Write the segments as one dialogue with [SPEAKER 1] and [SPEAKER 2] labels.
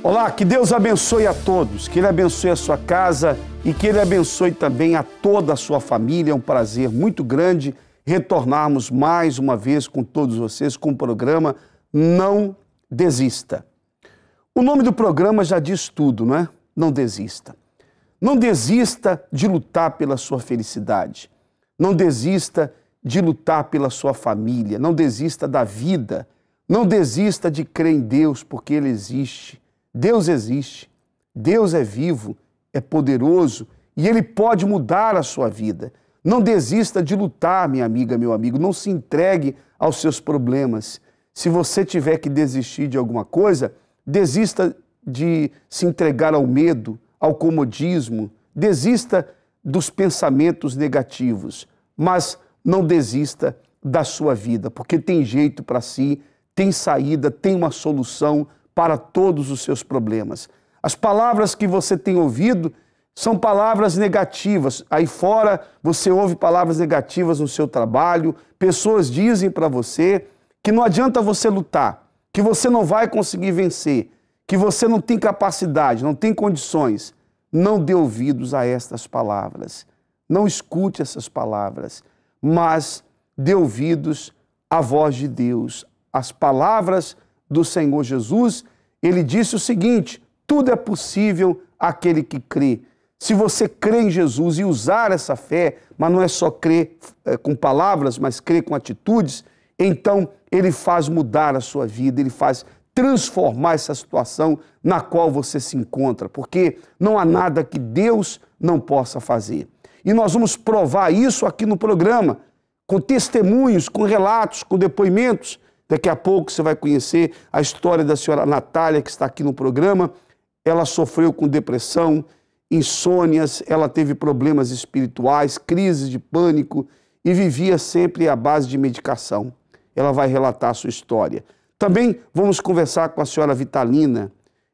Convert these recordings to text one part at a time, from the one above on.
[SPEAKER 1] Olá, que Deus abençoe a todos, que Ele abençoe a sua casa e que Ele abençoe também a toda a sua família. É um prazer muito grande retornarmos mais uma vez com todos vocês com o programa Não Desista. O nome do programa já diz tudo, não é? Não desista. Não desista de lutar pela sua felicidade. Não desista de lutar pela sua família. Não desista da vida. Não desista de crer em Deus, porque Ele existe. Deus existe, Deus é vivo, é poderoso e Ele pode mudar a sua vida. Não desista de lutar, minha amiga, meu amigo, não se entregue aos seus problemas. Se você tiver que desistir de alguma coisa, desista de se entregar ao medo, ao comodismo, desista dos pensamentos negativos, mas não desista da sua vida, porque tem jeito para si, tem saída, tem uma solução para todos os seus problemas. As palavras que você tem ouvido são palavras negativas. Aí fora você ouve palavras negativas no seu trabalho, pessoas dizem para você que não adianta você lutar, que você não vai conseguir vencer, que você não tem capacidade, não tem condições. Não dê ouvidos a estas palavras. Não escute essas palavras, mas dê ouvidos à voz de Deus, às palavras do Senhor Jesus. Ele disse o seguinte: tudo é possível àquele que crê. Se você crê em Jesus e usar essa fé, mas não é só crer com palavras, mas crer com atitudes, então Ele faz mudar a sua vida, Ele faz transformar essa situação na qual você se encontra, porque não há nada que Deus não possa fazer. E nós vamos provar isso aqui no programa, com testemunhos, com relatos, com depoimentos. Daqui a pouco você vai conhecer a história da senhora Natália, que está aqui no programa. Ela sofreu com depressão, insônias, ela teve problemas espirituais, crises de pânico e vivia sempre à base de medicação. Ela vai relatar a sua história. Também vamos conversar com a senhora Vitalina.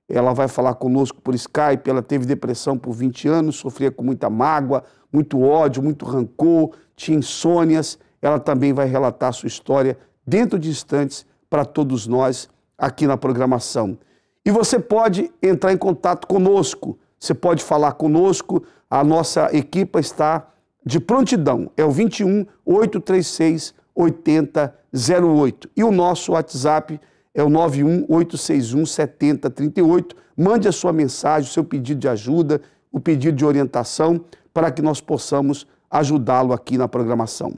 [SPEAKER 1] Ela vai falar conosco por Skype. Ela teve depressão por 20 anos, sofria com muita mágoa, muito ódio, muito rancor, tinha insônias. Ela também vai relatar a sua história dentro de instantes para todos nós aqui na programação. E você pode entrar em contato conosco, você pode falar conosco, a nossa equipe está de prontidão, é o 21 836 8008. E o nosso WhatsApp é o 91 861 7038. Mande a sua mensagem, o seu pedido de ajuda, o pedido de orientação, para que nós possamos ajudá-lo aqui na programação.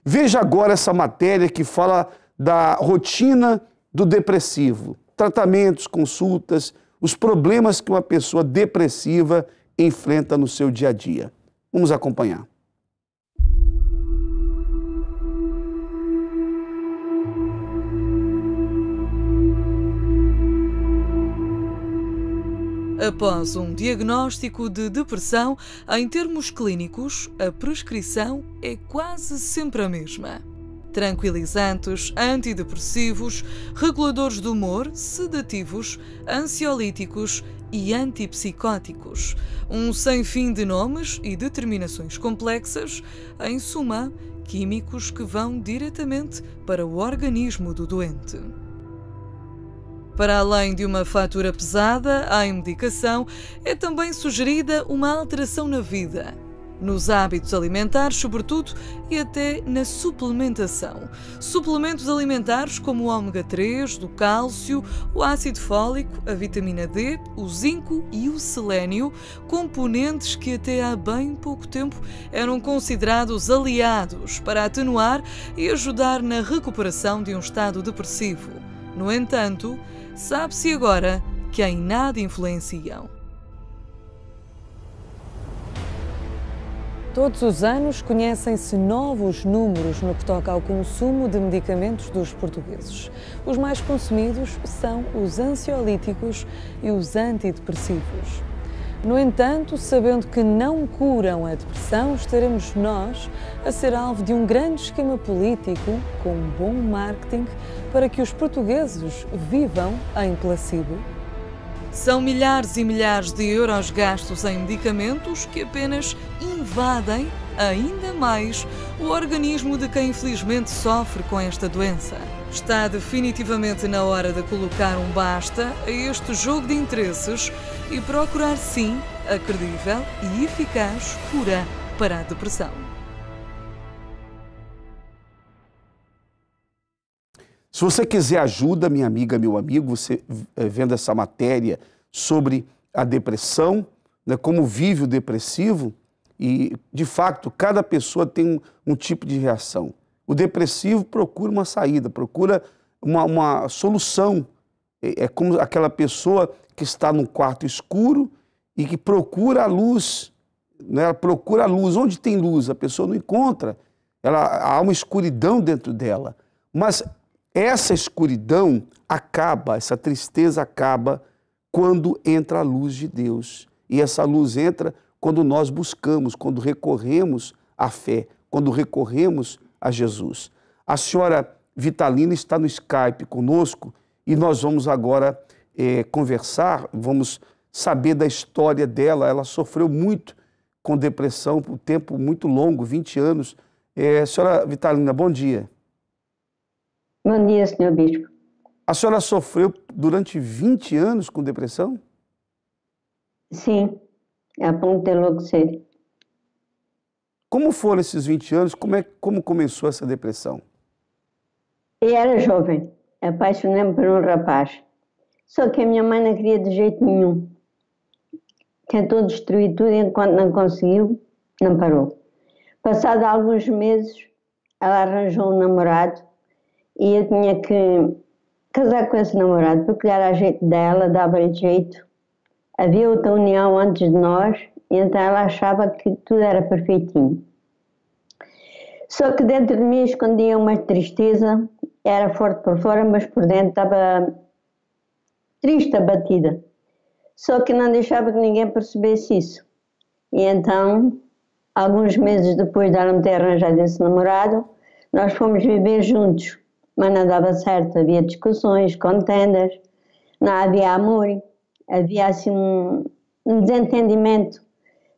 [SPEAKER 1] Veja agora essa matéria que fala da rotina do depressivo, tratamentos, consultas, os problemas que uma pessoa depressiva enfrenta no seu dia a dia. Vamos acompanhar.
[SPEAKER 2] Após um diagnóstico de depressão, em termos clínicos, a prescrição é quase sempre a mesma. Tranquilizantes, antidepressivos, reguladores do humor, sedativos, ansiolíticos e antipsicóticos. Um sem fim de nomes e determinações complexas, em suma, químicos que vão diretamente para o organismo do doente. Para além de uma fatura pesada em medicação, é também sugerida uma alteração na vida, nos hábitos alimentares, sobretudo, e até na suplementação. Suplementos alimentares como o ômega 3, do cálcio, o ácido fólico, a vitamina D, o zinco e o selênio, componentes que até há bem pouco tempo eram considerados aliados para atenuar e ajudar na recuperação de um estado depressivo. No entanto, sabe-se agora que em nada influenciam.
[SPEAKER 3] Todos os anos conhecem-se novos números no que toca ao consumo de medicamentos dos portugueses. Os mais consumidos são os ansiolíticos e os antidepressivos. No entanto, sabendo que não curam a depressão, estaremos nós a ser alvo de um grande esquema político com um bom marketing para que os portugueses vivam em placebo.
[SPEAKER 2] São milhares e milhares de euros gastos em medicamentos que apenas invadem ainda mais o organismo de quem infelizmente sofre com esta doença. Está definitivamente na hora de colocar um basta a este jogo de interesses e procurar, sim, a credível e eficaz cura para a depressão.
[SPEAKER 1] Se você quiser ajuda, minha amiga, meu amigo, você vendo essa matéria sobre a depressão, né, como vive o depressivo, e de fato cada pessoa tem um tipo de reação. O depressivo procura uma saída, procura uma solução. É como aquela pessoa que está num quarto escuro e que procura a luz, né? Ela procura a luz. Onde tem luz? A pessoa não encontra. Há uma escuridão dentro dela. Mas essa escuridão acaba, essa tristeza acaba quando entra a luz de Deus. E essa luz entra quando nós buscamos, quando recorremos à fé, quando recorremos a Jesus. A senhora Vitalina está no Skype conosco e nós vamos agora conversar, vamos saber da história dela. Ela sofreu muito com depressão por um tempo muito longo, 20 anos. Senhora Vitalina, bom dia.
[SPEAKER 4] Bom dia, senhor bispo.
[SPEAKER 1] A senhora sofreu durante 20 anos com depressão?
[SPEAKER 4] Sim, a ponto de enlouquecer.
[SPEAKER 1] Como foram esses 20 anos? Como começou essa depressão?
[SPEAKER 4] Eu era jovem, apaixonei-me por um rapaz. Só que a minha mãe não queria de jeito nenhum. Tentou destruir tudo e enquanto não conseguiu, não parou. Passado alguns meses, ela arranjou um namorado e eu tinha que casar com esse namorado porque era a jeito dela, dava-lhe jeito. Havia outra união antes de nós e então ela achava que tudo era perfeitinho. Só que dentro de mim escondia uma tristeza, era forte por fora, mas por dentro estava triste, abatida. Só que não deixava que ninguém percebesse isso. E então, alguns meses depois de ela me ter arranjado esse namorado, nós fomos viver juntos, mas não dava certo, havia discussões, contendas, não havia amor, havia assim um desentendimento.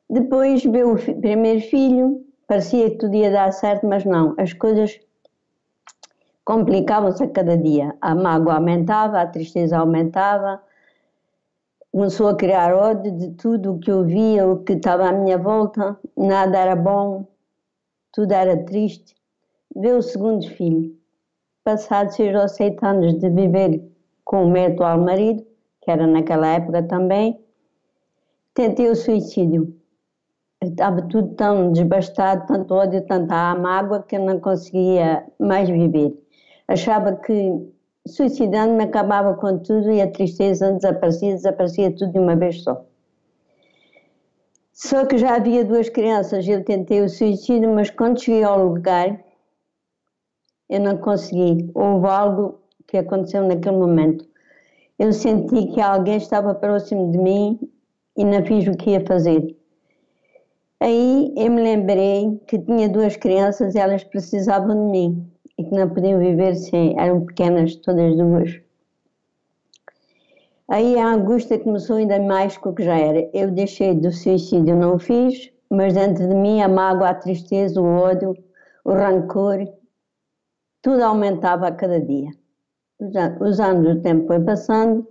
[SPEAKER 4] Depois veio o primeiro filho, parecia que tudo ia dar certo, mas não, as coisas complicavam-se a cada dia. A mágoa aumentava, a tristeza aumentava, começou a criar ódio de tudo o que eu via, o que estava à minha volta, nada era bom, tudo era triste. Veio o segundo filho. Passados 6 ou 7 anos de viver com o meu atual marido, que era naquela época também, tentei o suicídio. Estava tudo tão desbastado, tanto ódio, tanta mágoa, que eu não conseguia mais viver. Achava que suicidando-me acabava com tudo e a tristeza desaparecia tudo de uma vez só. Só que já havia 2 crianças, eu tentei o suicídio, mas quando cheguei ao lugar, eu não consegui. Houve algo que aconteceu naquele momento. Eu senti que alguém estava próximo de mim e não fiz o que ia fazer. Aí eu me lembrei que tinha 2 crianças e elas precisavam de mim e que não podiam viver sem, eram pequenas todas 2. Aí a angústia começou ainda mais com o que já era. Eu deixei do suicídio, não o fiz, mas dentro de mim a mágoa, a tristeza, o ódio, o rancor, tudo aumentava a cada dia. Os anos, o tempo foi passando,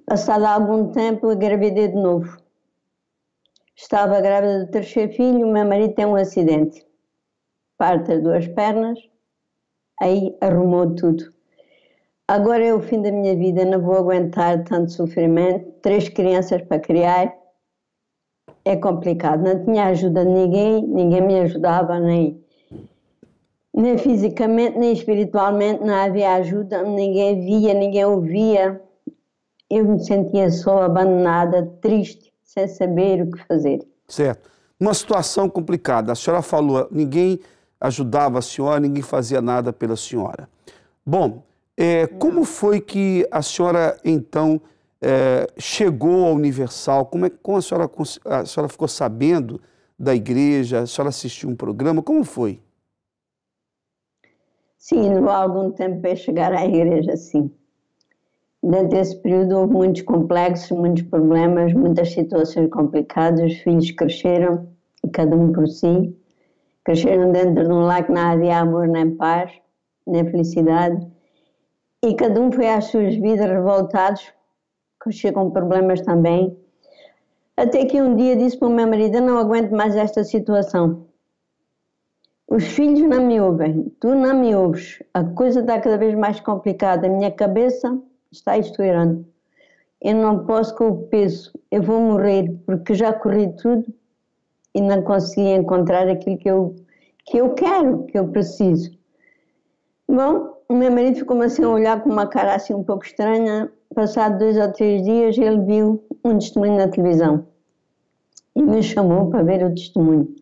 [SPEAKER 4] passado algum tempo eu engravidei de novo. Estava grávida do 3º filho, o meu marido tem um acidente. Parte as 2 pernas, aí arrumou tudo. Agora é o fim da minha vida, não vou aguentar tanto sofrimento. 3 crianças para criar, é complicado. Não tinha ajuda de ninguém me ajudava, nem fisicamente, nem espiritualmente, não havia ajuda, ninguém via, ninguém ouvia. Eu me sentia só, abandonada, triste, sem saber o que fazer.
[SPEAKER 1] Certo. Uma situação complicada. A senhora falou, ninguém ajudava a senhora, ninguém fazia nada pela senhora. Bom, como foi que a senhora, então, chegou ao Universal? Como a senhora ficou sabendo da igreja? A senhora assistiu um programa? Como foi?
[SPEAKER 4] Sim, levou algum tempo para chegar à igreja, sim. Durante esse período houve muitos complexos, muitos problemas, muitas situações complicadas. Os filhos cresceram, e cada um por si. Cresceram dentro de um lar que não havia amor nem paz. na felicidade, e cada um foi às suas vidas revoltados, que chegam problemas também, até que um dia disse para o meu marido: eu não aguento mais esta situação. Os filhos não me ouvem, tu não me ouves, a coisa está cada vez mais complicada, a minha cabeça está estourando. Eu não posso com o peso, eu vou morrer, porque já corri tudo e não consegui encontrar aquilo que eu quero, que eu preciso. Bom, o meu marido ficou-me assim a olhar com uma cara assim um pouco estranha. Passado 2 ou 3 dias, ele viu um testemunho na televisão e me chamou para ver o testemunho.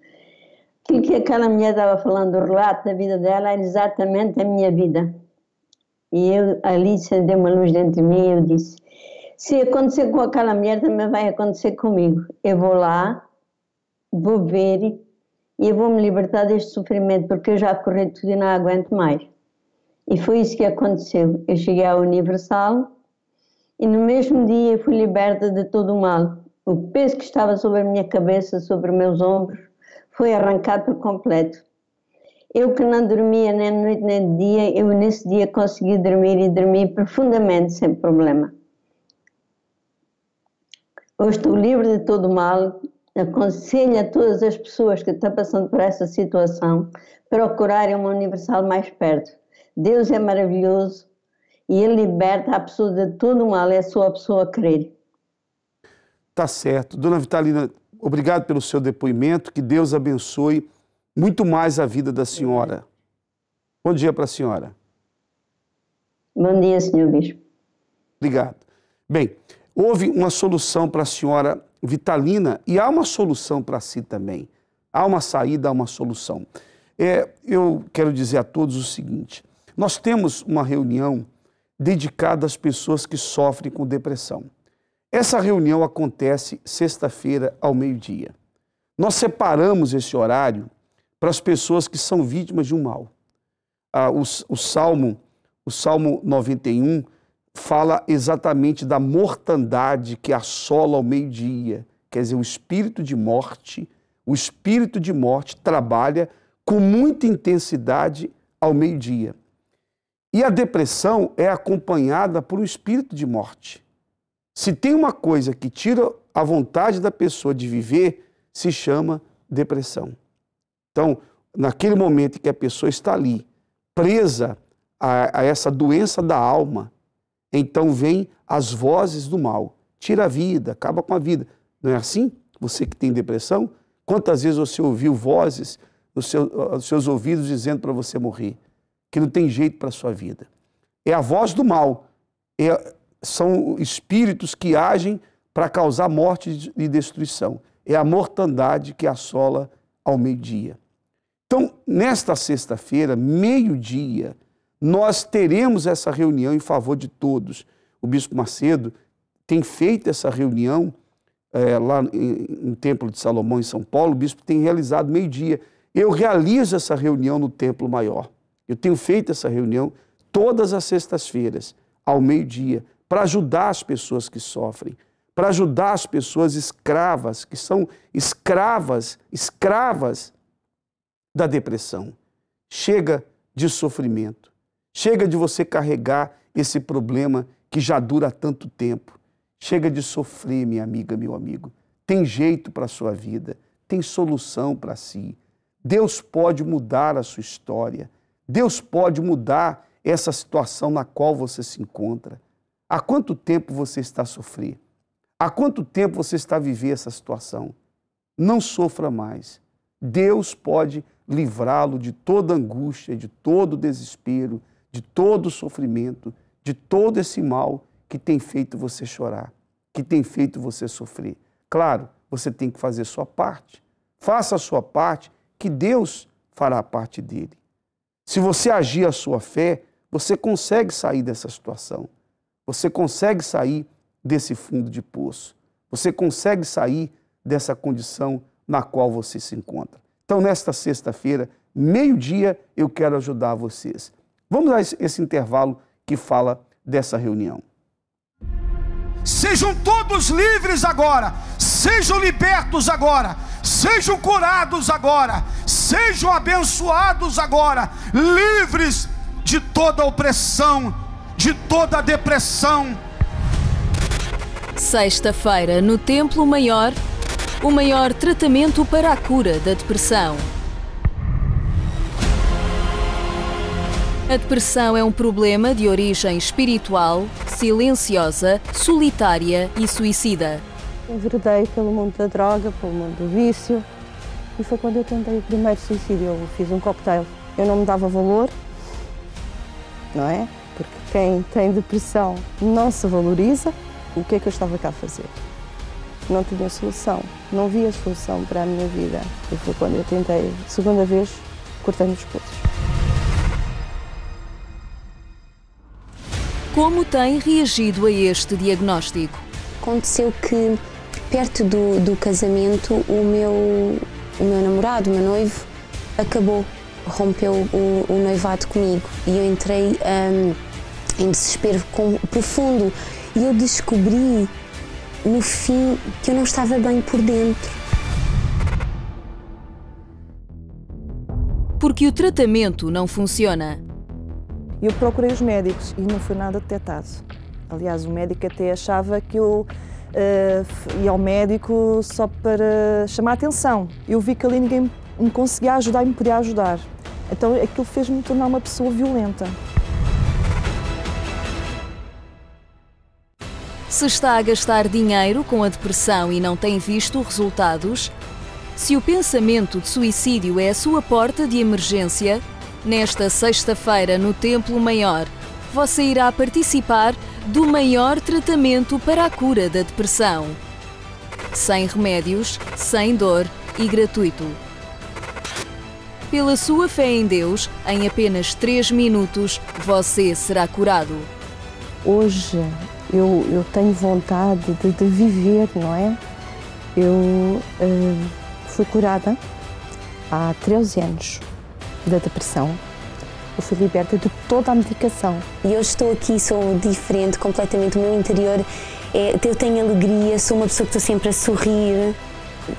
[SPEAKER 4] Aquilo que aquela mulher estava falando, o relato da vida dela, era exatamente a minha vida. E eu ali acendeu uma luz dentro de mim e eu disse: se acontecer com aquela mulher, também vai acontecer comigo. Eu vou lá, vou ver e eu vou me libertar deste sofrimento, porque eu já corri tudo e não aguento mais. E foi isso que aconteceu. Eu cheguei à Universal e no mesmo dia eu fui liberta de todo o mal. O peso que estava sobre a minha cabeça, sobre os meus ombros, foi arrancado por completo. Eu que não dormia nem de noite nem de dia, eu nesse dia consegui dormir e dormi profundamente, sem problema. Hoje estou livre de todo o mal. Aconselho a todas as pessoas que estão passando por essa situação procurarem uma Universal mais perto. Deus é maravilhoso e Ele liberta a pessoa de todo o mal, é só a pessoa querer.
[SPEAKER 1] Tá certo. Dona Vitalina, obrigado pelo seu depoimento, que Deus abençoe muito mais a vida da senhora. Bom dia para a senhora.
[SPEAKER 4] Bom dia, senhor bispo.
[SPEAKER 1] Obrigado. Bem, houve uma solução para a senhora Vitalina e há uma solução para si também. Há uma saída, há uma solução. Eu quero dizer a todos o seguinte: nós temos uma reunião dedicada às pessoas que sofrem com depressão. Essa reunião acontece sexta-feira ao meio-dia. Nós separamos esse horário para as pessoas que são vítimas de um mal. O Salmo 91 fala exatamente da mortandade que assola ao meio-dia. Quer dizer, o espírito de morte trabalha com muita intensidade ao meio-dia. E a depressão é acompanhada por um espírito de morte. Se tem uma coisa que tira a vontade da pessoa de viver, se chama depressão. Então, naquele momento em que a pessoa está ali, presa a essa doença da alma, então vem as vozes do mal. Tira a vida, acaba com a vida. Não é assim? Você que tem depressão, quantas vezes você ouviu vozes nos seus ouvidos dizendo para você morrer, que não tem jeito para a sua vida? É a voz do mal. São espíritos que agem para causar morte e destruição. É a mortandade que assola ao meio-dia. Então, nesta sexta-feira, meio-dia, nós teremos essa reunião em favor de todos. O Bispo Macedo tem feito essa reunião lá no Templo de Salomão, em São Paulo. O Bispo tem realizado meio-dia. Eu realizo essa reunião no Templo Maior. Eu tenho feito essa reunião todas as sextas-feiras, ao meio-dia, para ajudar as pessoas que sofrem, para ajudar as pessoas escravas, que são escravas da depressão. Chega de sofrimento. Chega de você carregar esse problema que já dura tanto tempo. Chega de sofrer, minha amiga, meu amigo. Tem jeito para a sua vida, tem solução para si. Deus pode mudar a sua história. Deus pode mudar essa situação na qual você se encontra. Há quanto tempo você está a sofrer? Há quanto tempo você está a viver essa situação? Não sofra mais. Deus pode livrá-lo de toda angústia, de todo desespero, de todo sofrimento, de todo esse mal que tem feito você chorar, que tem feito você sofrer. Claro, você tem que fazer a sua parte. Faça a sua parte, que Deus fará a parte dele. Se você agir a sua fé, você consegue sair dessa situação. Você consegue sair desse fundo de poço. Você consegue sair dessa condição na qual você se encontra. Então, nesta sexta-feira, meio-dia, eu quero ajudar vocês. Vamos a esse intervalo que fala dessa reunião.
[SPEAKER 5] Sejam todos livres agora, sejam libertos agora, sejam curados agora, sejam abençoados agora, livres de toda opressão, de toda depressão.
[SPEAKER 6] Sexta-feira, no Templo Maior, o maior tratamento para a cura da depressão. A depressão é um problema de origem espiritual, silenciosa, solitária e suicida.
[SPEAKER 7] Enveredei pelo mundo da droga, pelo mundo do vício, e foi quando eu tentei o primeiro suicídio. Eu fiz um cocktail. Eu não me dava valor, não é? Porque quem tem depressão não se valoriza. O que é que eu estava cá a fazer? Não tinha solução, não via solução para a minha vida. E foi quando eu tentei, segunda vez, cortei-me os pulsos.
[SPEAKER 6] Como tem reagido a este diagnóstico?
[SPEAKER 8] Aconteceu que, perto do casamento, o meu namorado, o meu noivo, rompeu o noivado comigo. E eu entrei em desespero profundo. E eu descobri, no fim, que eu não estava bem por dentro.
[SPEAKER 6] Porque o tratamento não funciona.
[SPEAKER 7] Eu procurei os médicos e não foi nada detectado. Aliás, o médico até achava que eu ia ao médico só para chamar a atenção. Eu vi que ali ninguém me conseguia ajudar e me podia ajudar. Então aquilo fez-me tornar uma pessoa violenta.
[SPEAKER 6] Se está a gastar dinheiro com a depressão e não tem visto resultados, se o pensamento de suicídio é a sua porta de emergência, nesta sexta-feira no Templo Maior, você irá participar do maior tratamento para a cura da depressão. Sem remédios, sem dor e gratuito. Pela sua fé em Deus, em apenas 3 minutos, você será curado.
[SPEAKER 7] Hoje eu tenho vontade de viver, não é? Eu fui curada há 13 anos da depressão. Eu fui liberta de toda a medicação.
[SPEAKER 8] E eu estou aqui, sou diferente completamente. O meu interior, eu tenho alegria, sou uma pessoa que estou sempre a sorrir.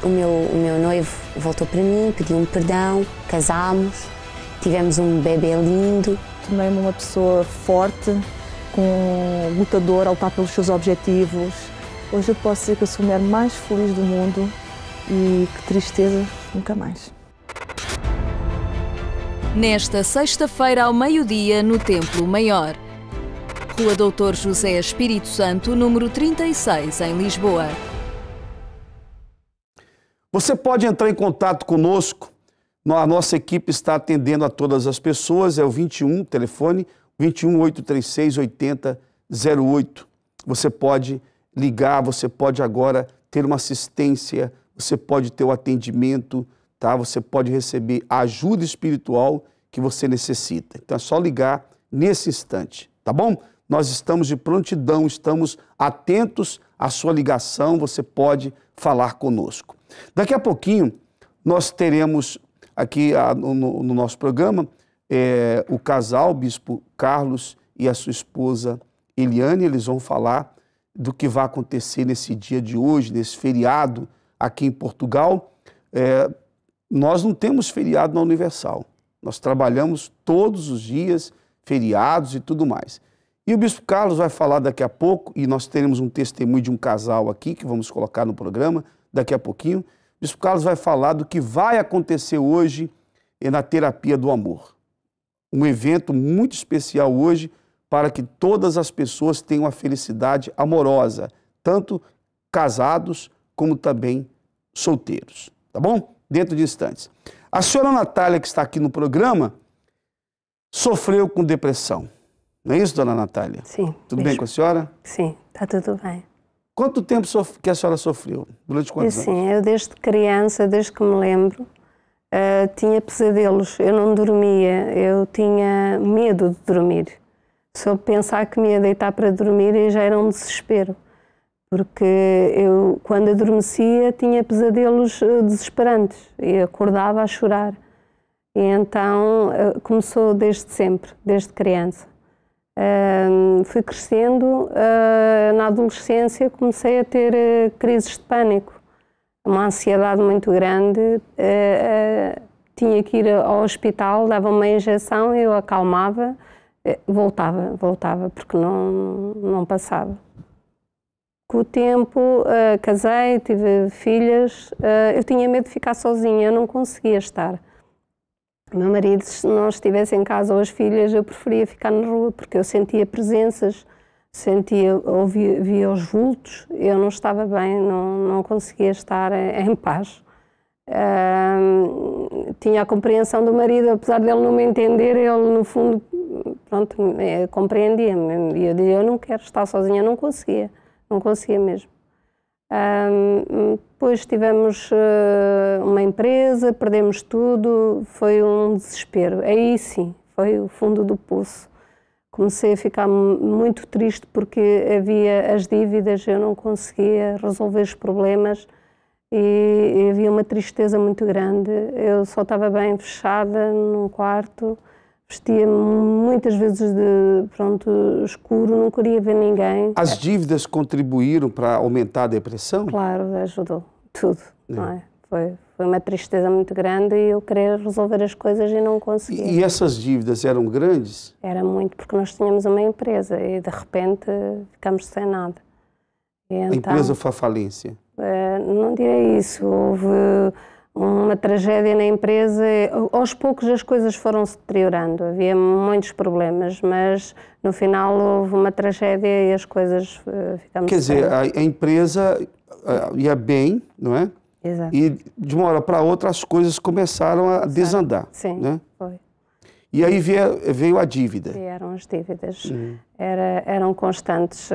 [SPEAKER 8] O meu noivo voltou para mim, pediu-me perdão, casámos, tivemos um bebê lindo.
[SPEAKER 7] Tornei-me uma pessoa forte, lutadora, a lutar pelos seus objetivos. Hoje eu posso dizer que eu sou a mulher mais feliz do mundo e que tristeza, nunca mais.
[SPEAKER 6] Nesta sexta-feira ao meio-dia no Templo Maior. Rua Doutor José Espírito Santo, número 36, em Lisboa.
[SPEAKER 1] Você pode entrar em contato conosco. A nossa equipe está atendendo a todas as pessoas. É o 21, telefone 21-836-8008. Você pode ligar, você pode agora ter uma assistência, você pode ter o atendimento, tá? Você pode receber a ajuda espiritual que você necessita. Então é só ligar nesse instante, tá bom? Nós estamos de prontidão, estamos atentos à sua ligação, você pode falar conosco. Daqui a pouquinho nós teremos aqui no nosso programa o casal, o bispo Carlos e a sua esposa Eliane. Eles vão falar do que vai acontecer nesse dia de hoje, nesse feriado aqui em Portugal. Nós não temos feriado na Universal. Nós trabalhamos todos os dias, feriados e tudo mais. E o bispo Carlos vai falar daqui a pouco, e nós teremos um testemunho de um casal aqui, que vamos colocar no programa daqui a pouquinho. O bispo Carlos vai falar do que vai acontecer hoje na Terapia do Amor. Um evento muito especial hoje para que todas as pessoas tenham a felicidade amorosa, tanto casados como também solteiros, tá bom? Dentro de instantes. A senhora Natália, que está aqui no programa, sofreu com depressão. Não é isso, dona Natália?
[SPEAKER 9] Sim.
[SPEAKER 1] Tudo bem com a senhora?
[SPEAKER 9] Sim, está tudo bem.
[SPEAKER 1] Quanto tempo que a senhora sofreu? Durante quantos anos?
[SPEAKER 9] Sim, eu desde criança, desde que me lembro, tinha pesadelos. Eu não dormia, eu tinha medo de dormir. Só pensar que me ia deitar para dormir já era um desespero. Porque eu, quando adormecia, tinha pesadelos desesperantes e acordava a chorar. E então começou desde sempre, desde criança. Fui crescendo, na adolescência comecei a ter crises de pânico, uma ansiedade muito grande, tinha que ir ao hospital, davam-me uma injeção, eu acalmava, Voltava, porque não passava. Com o tempo, casei, tive filhas, eu tinha medo de ficar sozinha, eu não conseguia estar. O meu marido, se não estivesse em casa ou as filhas, eu preferia ficar na rua, porque eu sentia presenças, via os vultos, eu não estava bem, não conseguia estar em paz. Tinha a compreensão do marido, apesar dele não me entender, ele no fundo, pronto, compreendia-me. E eu dizia, eu não quero estar sozinha, não conseguia mesmo. Depois tivemos uma empresa, perdemos tudo, foi um desespero. Aí sim, foi o fundo do poço. Comecei a ficar muito triste porque havia as dívidas, eu não conseguia resolver os problemas. E havia uma tristeza muito grande. Eu só estava bem fechada num quarto, vestia-me muitas vezes de escuro, não queria ver ninguém.
[SPEAKER 1] As dívidas contribuíram para aumentar a depressão?
[SPEAKER 9] Claro, ajudou, tudo. Não é? Foi uma tristeza muito grande e eu queria resolver as coisas e não conseguia.
[SPEAKER 1] E essas dívidas eram grandes?
[SPEAKER 9] Era muito, porque nós tínhamos uma empresa e de repente ficamos sem nada. E
[SPEAKER 1] a
[SPEAKER 9] então,
[SPEAKER 1] empresa foi à falência?
[SPEAKER 9] Não direi isso, houve uma tragédia na empresa, aos poucos as coisas foram se deteriorando, havia muitos problemas, mas no final houve uma tragédia e as coisas ficamos...
[SPEAKER 1] Quer dizer, a empresa ia bem, não é?
[SPEAKER 9] Exato.
[SPEAKER 1] E de uma hora para outra as coisas começaram a desandar.
[SPEAKER 9] Sim,
[SPEAKER 1] né?
[SPEAKER 9] foi.
[SPEAKER 1] E aí veio a dívida.
[SPEAKER 9] Vieram as dívidas. Eram constantes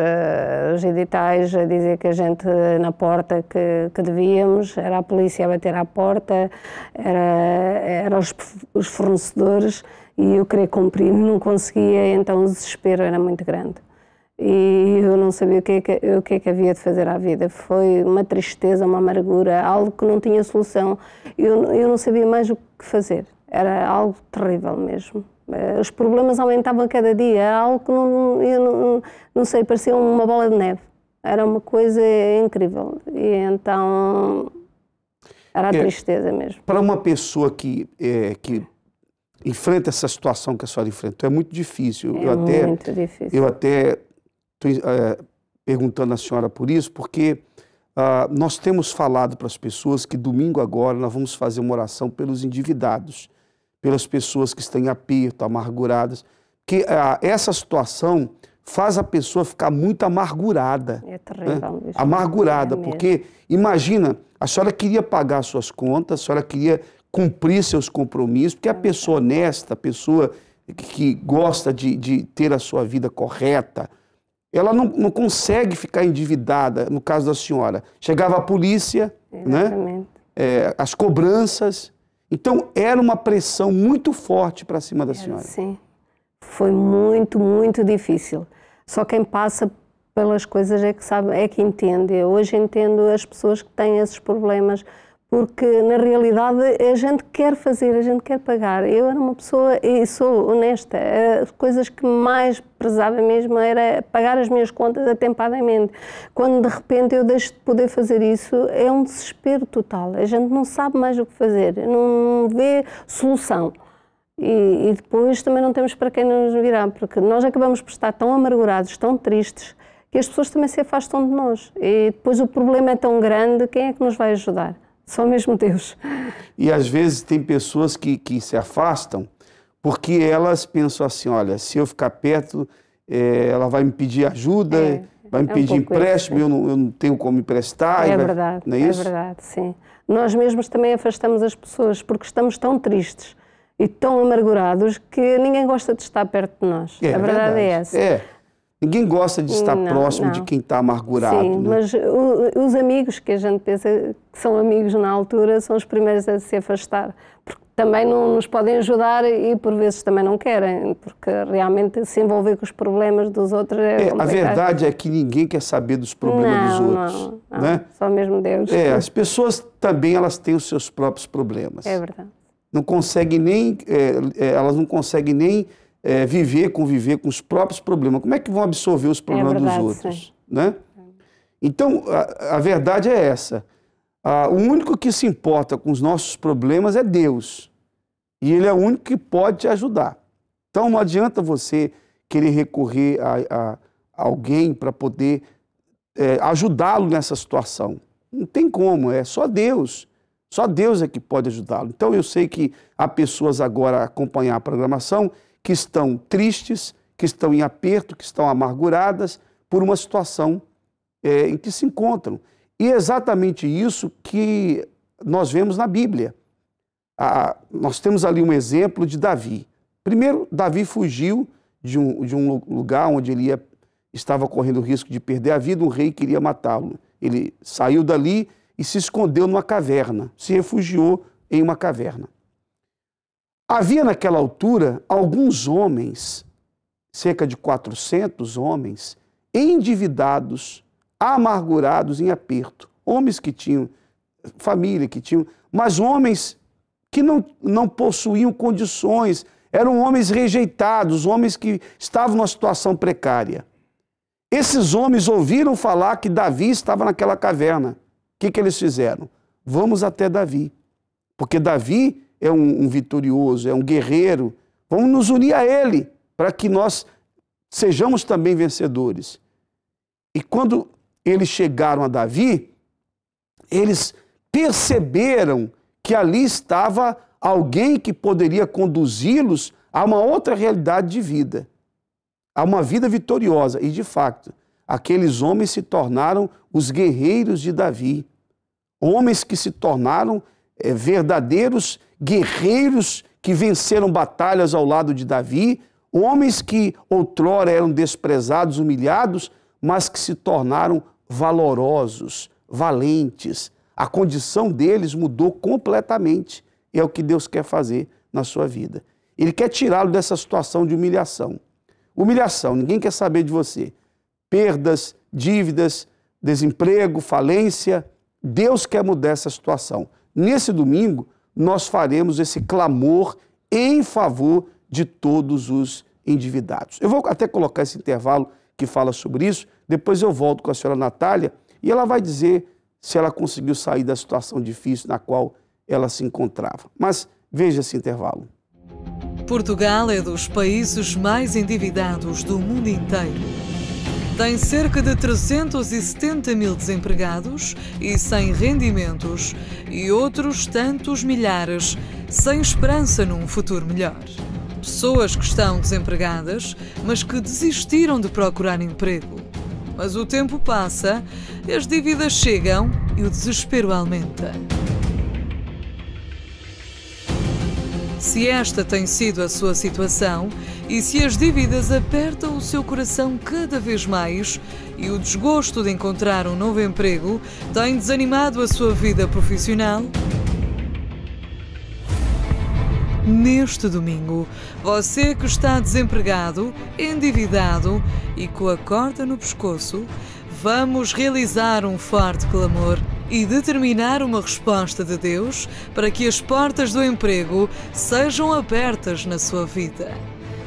[SPEAKER 9] os editais a dizer que a gente na porta que devíamos, era a polícia a bater à porta, era os fornecedores e eu queria cumprir, não conseguia, então o desespero era muito grande. E eu não sabia o que é que havia de fazer à vida. Foi uma tristeza, uma amargura, algo que não tinha solução. Eu não sabia mais o que fazer. Era algo terrível mesmo. Os problemas aumentavam a cada dia. Era algo que eu não sei, parecia uma bola de neve. Era uma coisa incrível. E então era a tristeza mesmo.
[SPEAKER 1] Para uma pessoa que enfrenta essa situação que a senhora enfrentou, é muito difícil.
[SPEAKER 9] Muito difícil.
[SPEAKER 1] Eu até estou perguntando à senhora por isso, porque nós temos falado para as pessoas que domingo agora nós vamos fazer uma oração pelos endividados, pelas pessoas que estão em aperto, amarguradas, que essa situação faz a pessoa ficar muito amargurada.
[SPEAKER 9] É terrível.
[SPEAKER 1] Né? Amargurada, porque imagina, a senhora queria pagar suas contas, a senhora queria cumprir seus compromissos, porque a pessoa honesta, a pessoa que gosta de ter a sua vida correta, ela não consegue ficar endividada, no caso da senhora. Chegava a polícia, né? As cobranças. Então, era uma pressão muito forte para cima da senhora.
[SPEAKER 9] Sim. Foi muito, muito difícil. Só quem passa pelas coisas é que sabe, é que entende. Eu hoje entendo as pessoas que têm esses problemas, porque na realidade a gente quer fazer, a gente quer pagar. Eu era uma pessoa, e sou honesta, as coisas que mais prezava mesmo era pagar as minhas contas atempadamente. Quando de repente eu deixo de poder fazer isso, é um desespero total. A gente não sabe mais o que fazer, não vê solução. E depois também não temos para quem nos virar, porque nós acabamos por estar tão amargurados, tão tristes, que as pessoas também se afastam de nós. E depois o problema é tão grande, quem é que nos vai ajudar? Só mesmo Deus.
[SPEAKER 1] E às vezes tem pessoas que se afastam porque elas pensam assim, olha, se eu ficar perto, ela vai me pedir ajuda, vai me pedir empréstimo, eu não tenho como emprestar.
[SPEAKER 9] É verdade,
[SPEAKER 1] não é isso?
[SPEAKER 9] É verdade, sim. Nós mesmos também afastamos as pessoas porque estamos tão tristes e tão amargurados que ninguém gosta de estar perto de nós. A verdade é essa.
[SPEAKER 1] Ninguém gosta de estar próximo de quem está amargurado.
[SPEAKER 9] Sim,
[SPEAKER 1] né?
[SPEAKER 9] Mas os amigos que a gente pensa que são amigos na altura são os primeiros a se afastar, porque também não nos podem ajudar e por vezes também não querem, porque realmente se envolver com os problemas dos outros é complicado.
[SPEAKER 1] A verdade é que ninguém quer saber dos problemas dos outros.
[SPEAKER 9] Não,
[SPEAKER 1] né?
[SPEAKER 9] Só mesmo Deus.
[SPEAKER 1] As pessoas também elas têm os seus próprios problemas.
[SPEAKER 9] É verdade.
[SPEAKER 1] Não conseguem nem, elas não conseguem nem conviver com os próprios problemas. Como é que vão absorver os problemas dos outros? Né? Então, a verdade é essa. O único que se importa com os nossos problemas é Deus. E Ele é o único que pode te ajudar. Então, não adianta você querer recorrer a alguém para poder ajudá-lo nessa situação. Não tem como, é só Deus. Só Deus é que pode ajudá-lo. Então eu sei que há pessoas agora a acompanhar a programação que estão tristes, que estão em aperto, que estão amarguradas por uma situação em que se encontram. E é exatamente isso que nós vemos na Bíblia. Nós temos ali um exemplo de Davi. Primeiro, Davi fugiu de um lugar onde ele estava correndo o risco de perder a vida, um rei queria matá-lo. Ele saiu dali e se escondeu numa caverna, se refugiou em uma caverna. Havia naquela altura alguns homens, cerca de 400 homens, endividados, amargurados, em aperto. Homens que tinham família, mas homens que não possuíam condições, eram homens rejeitados, homens que estavam numa situação precária. Esses homens ouviram falar que Davi estava naquela caverna. O que eles fizeram? Vamos até Davi, porque Davi é um vitorioso, é um guerreiro. Vamos nos unir a ele, para que nós sejamos também vencedores. E quando eles chegaram a Davi, eles perceberam que ali estava alguém que poderia conduzi-los a uma outra realidade de vida, a uma vida vitoriosa. E, de fato, aqueles homens se tornaram os guerreiros de Davi. Homens que se tornaram verdadeiros guerreiros que venceram batalhas ao lado de Davi, homens que outrora eram desprezados, humilhados, mas que se tornaram valorosos, valentes. A condição deles mudou completamente. E é o que Deus quer fazer na sua vida. Ele quer tirá-lo dessa situação de humilhação. Humilhação, ninguém quer saber de você. Perdas, dívidas, desemprego, falência. Deus quer mudar essa situação. Nesse domingo, nós faremos esse clamor em favor de todos os endividados. Eu vou até colocar esse intervalo que fala sobre isso, depois eu volto com a senhora Natália e ela vai dizer se ela conseguiu sair da situação difícil na qual ela se encontrava. Mas veja esse intervalo.
[SPEAKER 2] Portugal é dos países mais endividados do mundo inteiro. Tem cerca de 370 mil desempregados e sem rendimentos e outros tantos milhares sem esperança num futuro melhor. Pessoas que estão desempregadas, mas que desistiram de procurar emprego. Mas o tempo passa, as dívidas chegam e o desespero aumenta. Se esta tem sido a sua situação e se as dívidas apertam o seu coração cada vez mais e o desgosto de encontrar um novo emprego tem desanimado a sua vida profissional, neste domingo, você que está desempregado, endividado e com a corda no pescoço, vamos realizar um forte clamor e determinar uma resposta de Deus para que as portas do emprego sejam abertas na sua vida.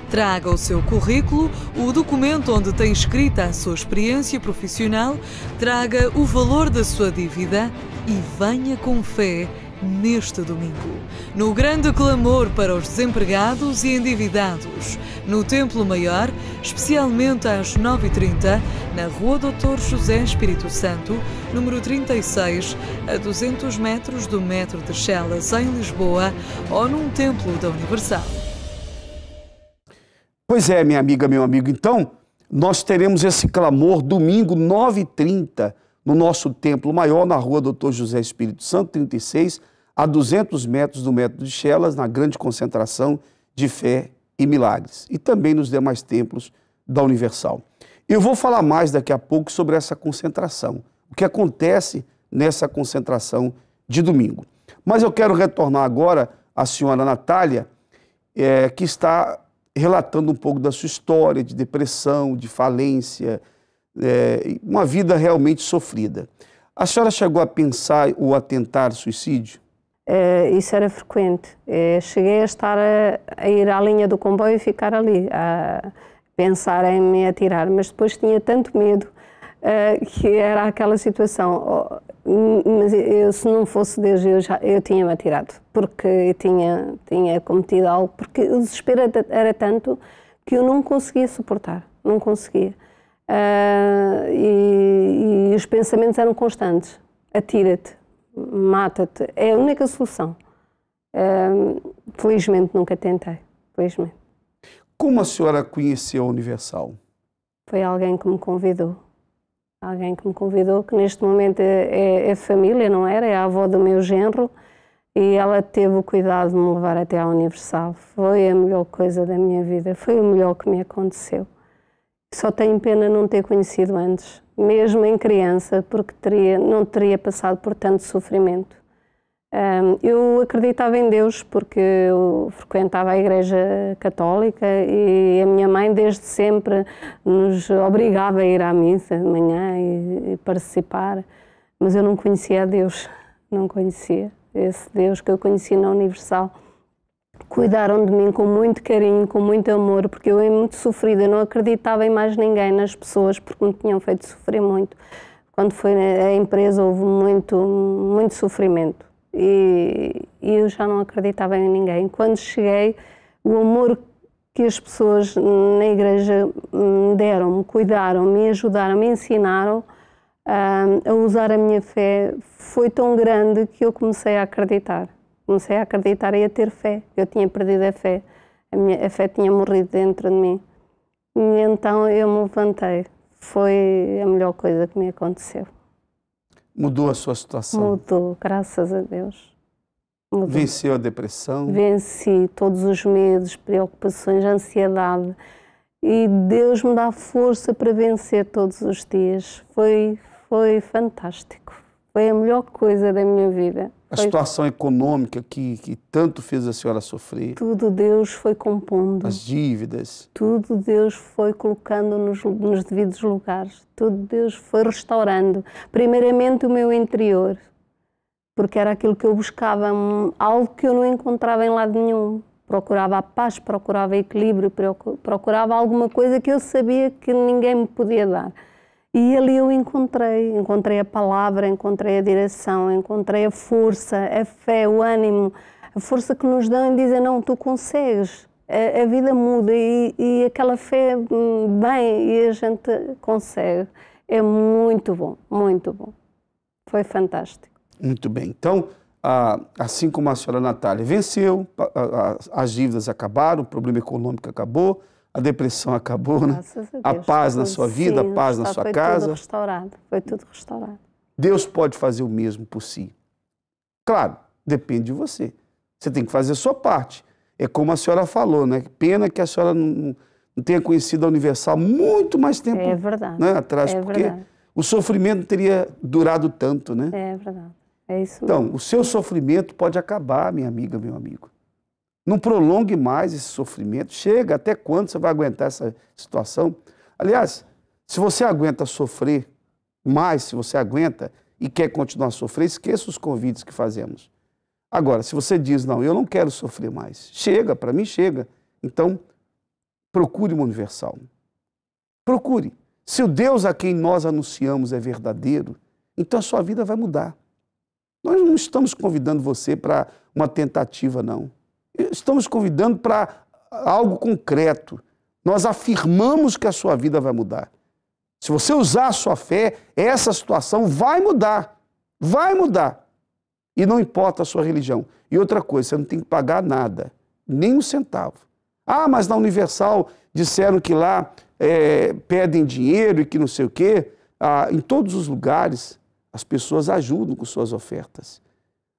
[SPEAKER 2] Traga o seu currículo, o documento onde tem escrita a sua experiência profissional, traga o valor da sua dívida e venha com fé neste domingo, no grande clamor para os desempregados e endividados, no Templo Maior, especialmente às 9h30, na Rua Dr. José Espírito Santo, número 36, a 200 metros do metro de Chelas, em Lisboa, ou num templo da Universal.
[SPEAKER 1] Pois é, minha amiga, meu amigo, então nós teremos esse clamor domingo 9h30 no nosso Templo Maior, na Rua Dr. José Espírito Santo, 36, a 200 metros do metro de Chelas, na grande concentração de fé e milagres, e também nos demais templos da Universal. Eu vou falar mais daqui a pouco sobre essa concentração, o que acontece nessa concentração de domingo. Mas eu quero retornar agora à senhora Natália, que está relatando um pouco da sua história de depressão, de falência, uma vida realmente sofrida. A senhora chegou a pensar ou a tentar suicídio?
[SPEAKER 9] Isso era frequente. Cheguei a estar a ir à linha do comboio e ficar ali, a pensar em me atirar, mas depois tinha tanto medo que era aquela situação. Mas se não fosse Deus, eu tinha-me atirado, porque eu tinha cometido algo, porque o desespero era tanto que eu não conseguia suportar, não conseguia. E os pensamentos eram constantes. Atira-te, mata-te, é a única solução. Felizmente nunca tentei, felizmente.
[SPEAKER 1] Como a senhora conheceu a Universal?
[SPEAKER 9] Foi alguém que me convidou. Alguém que me convidou, que neste momento é família, não era? É a avó do meu genro. E ela teve o cuidado de me levar até à Universal. Foi a melhor coisa da minha vida. Foi o melhor que me aconteceu. Só tenho pena não ter conhecido antes. Mesmo em criança, porque não teria passado por tanto sofrimento. Eu acreditava em Deus porque eu frequentava a Igreja Católica e a minha mãe desde sempre nos obrigava a ir à missa de manhã e participar, mas eu não conhecia a Deus, não conhecia esse Deus que eu conheci na Universal. Cuidaram de mim com muito carinho, com muito amor, porque eu era muito sofrida, eu não acreditava em mais ninguém, nas pessoas, porque me tinham feito sofrer muito. Quando foi a empresa houve muito sofrimento. E eu já não acreditava em ninguém. Quando cheguei, o amor que as pessoas na igreja me deram, me cuidaram, me ajudaram, me ensinaram a usar a minha fé foi tão grande que eu comecei a acreditar. Comecei a acreditar e a ter fé. Eu tinha perdido a fé. A fé tinha morrido dentro de mim. E então eu me levantei. Foi a melhor coisa que me aconteceu.
[SPEAKER 1] Mudou a sua situação?
[SPEAKER 9] Mudou, graças a Deus. Mudou.
[SPEAKER 1] Venceu a depressão?
[SPEAKER 9] Venci todos os medos, preocupações, ansiedade. E Deus me dá força para vencer todos os dias. Foi fantástico. Foi a melhor coisa da minha vida.
[SPEAKER 1] A situação econômica que tanto fez a senhora sofrer?
[SPEAKER 9] Tudo Deus foi compondo.
[SPEAKER 1] As dívidas?
[SPEAKER 9] Tudo Deus foi colocando nos devidos lugares. Tudo Deus foi restaurando. Primeiramente o meu interior, porque era aquilo que eu buscava, algo que eu não encontrava em lado nenhum. Procurava a paz, procurava equilíbrio, procurava alguma coisa que eu sabia que ninguém me podia dar. E ali eu encontrei a palavra, encontrei a direção, encontrei a força, a fé, o ânimo, a força que nos dão em dizer, não, tu consegues, a vida muda e aquela fé vem e a gente consegue. É muito bom, muito bom. Foi fantástico.
[SPEAKER 1] Muito bem. Então, assim como a senhora Natália venceu, as dívidas acabaram, o problema econômico acabou, a depressão acabou, né? A paz na sua vida, a paz na sua casa.
[SPEAKER 9] Foi tudo restaurado.
[SPEAKER 1] Deus pode fazer o mesmo por si. Claro, depende de você. Você tem que fazer a sua parte. É como a senhora falou, né? Pena que a senhora não tenha conhecido a Universal muito mais tempo atrás, porque o sofrimento não teria durado tanto, né?
[SPEAKER 9] É verdade. É isso mesmo.
[SPEAKER 1] Então, o seu sofrimento pode acabar, minha amiga, meu amigo. Não prolongue mais esse sofrimento. Chega, até quando você vai aguentar essa situação? Aliás, se você aguenta sofrer mais, se você aguenta e quer continuar a sofrer, esqueça os convites que fazemos. Agora, se você diz, não, eu não quero sofrer mais, chega, para mim chega. Então, procure uma Universal. Procure. Se o Deus a quem nós anunciamos é verdadeiro, então a sua vida vai mudar. Nós não estamos convidando você para uma tentativa, não. Estamos convidando para algo concreto. Nós afirmamos que a sua vida vai mudar. Se você usar a sua fé, essa situação vai mudar. Vai mudar. E não importa a sua religião. E outra coisa, você não tem que pagar nada, nem um centavo. Ah, mas na Universal disseram que lá pedem dinheiro e que não sei o quê. Em todos os lugares, as pessoas ajudam com suas ofertas.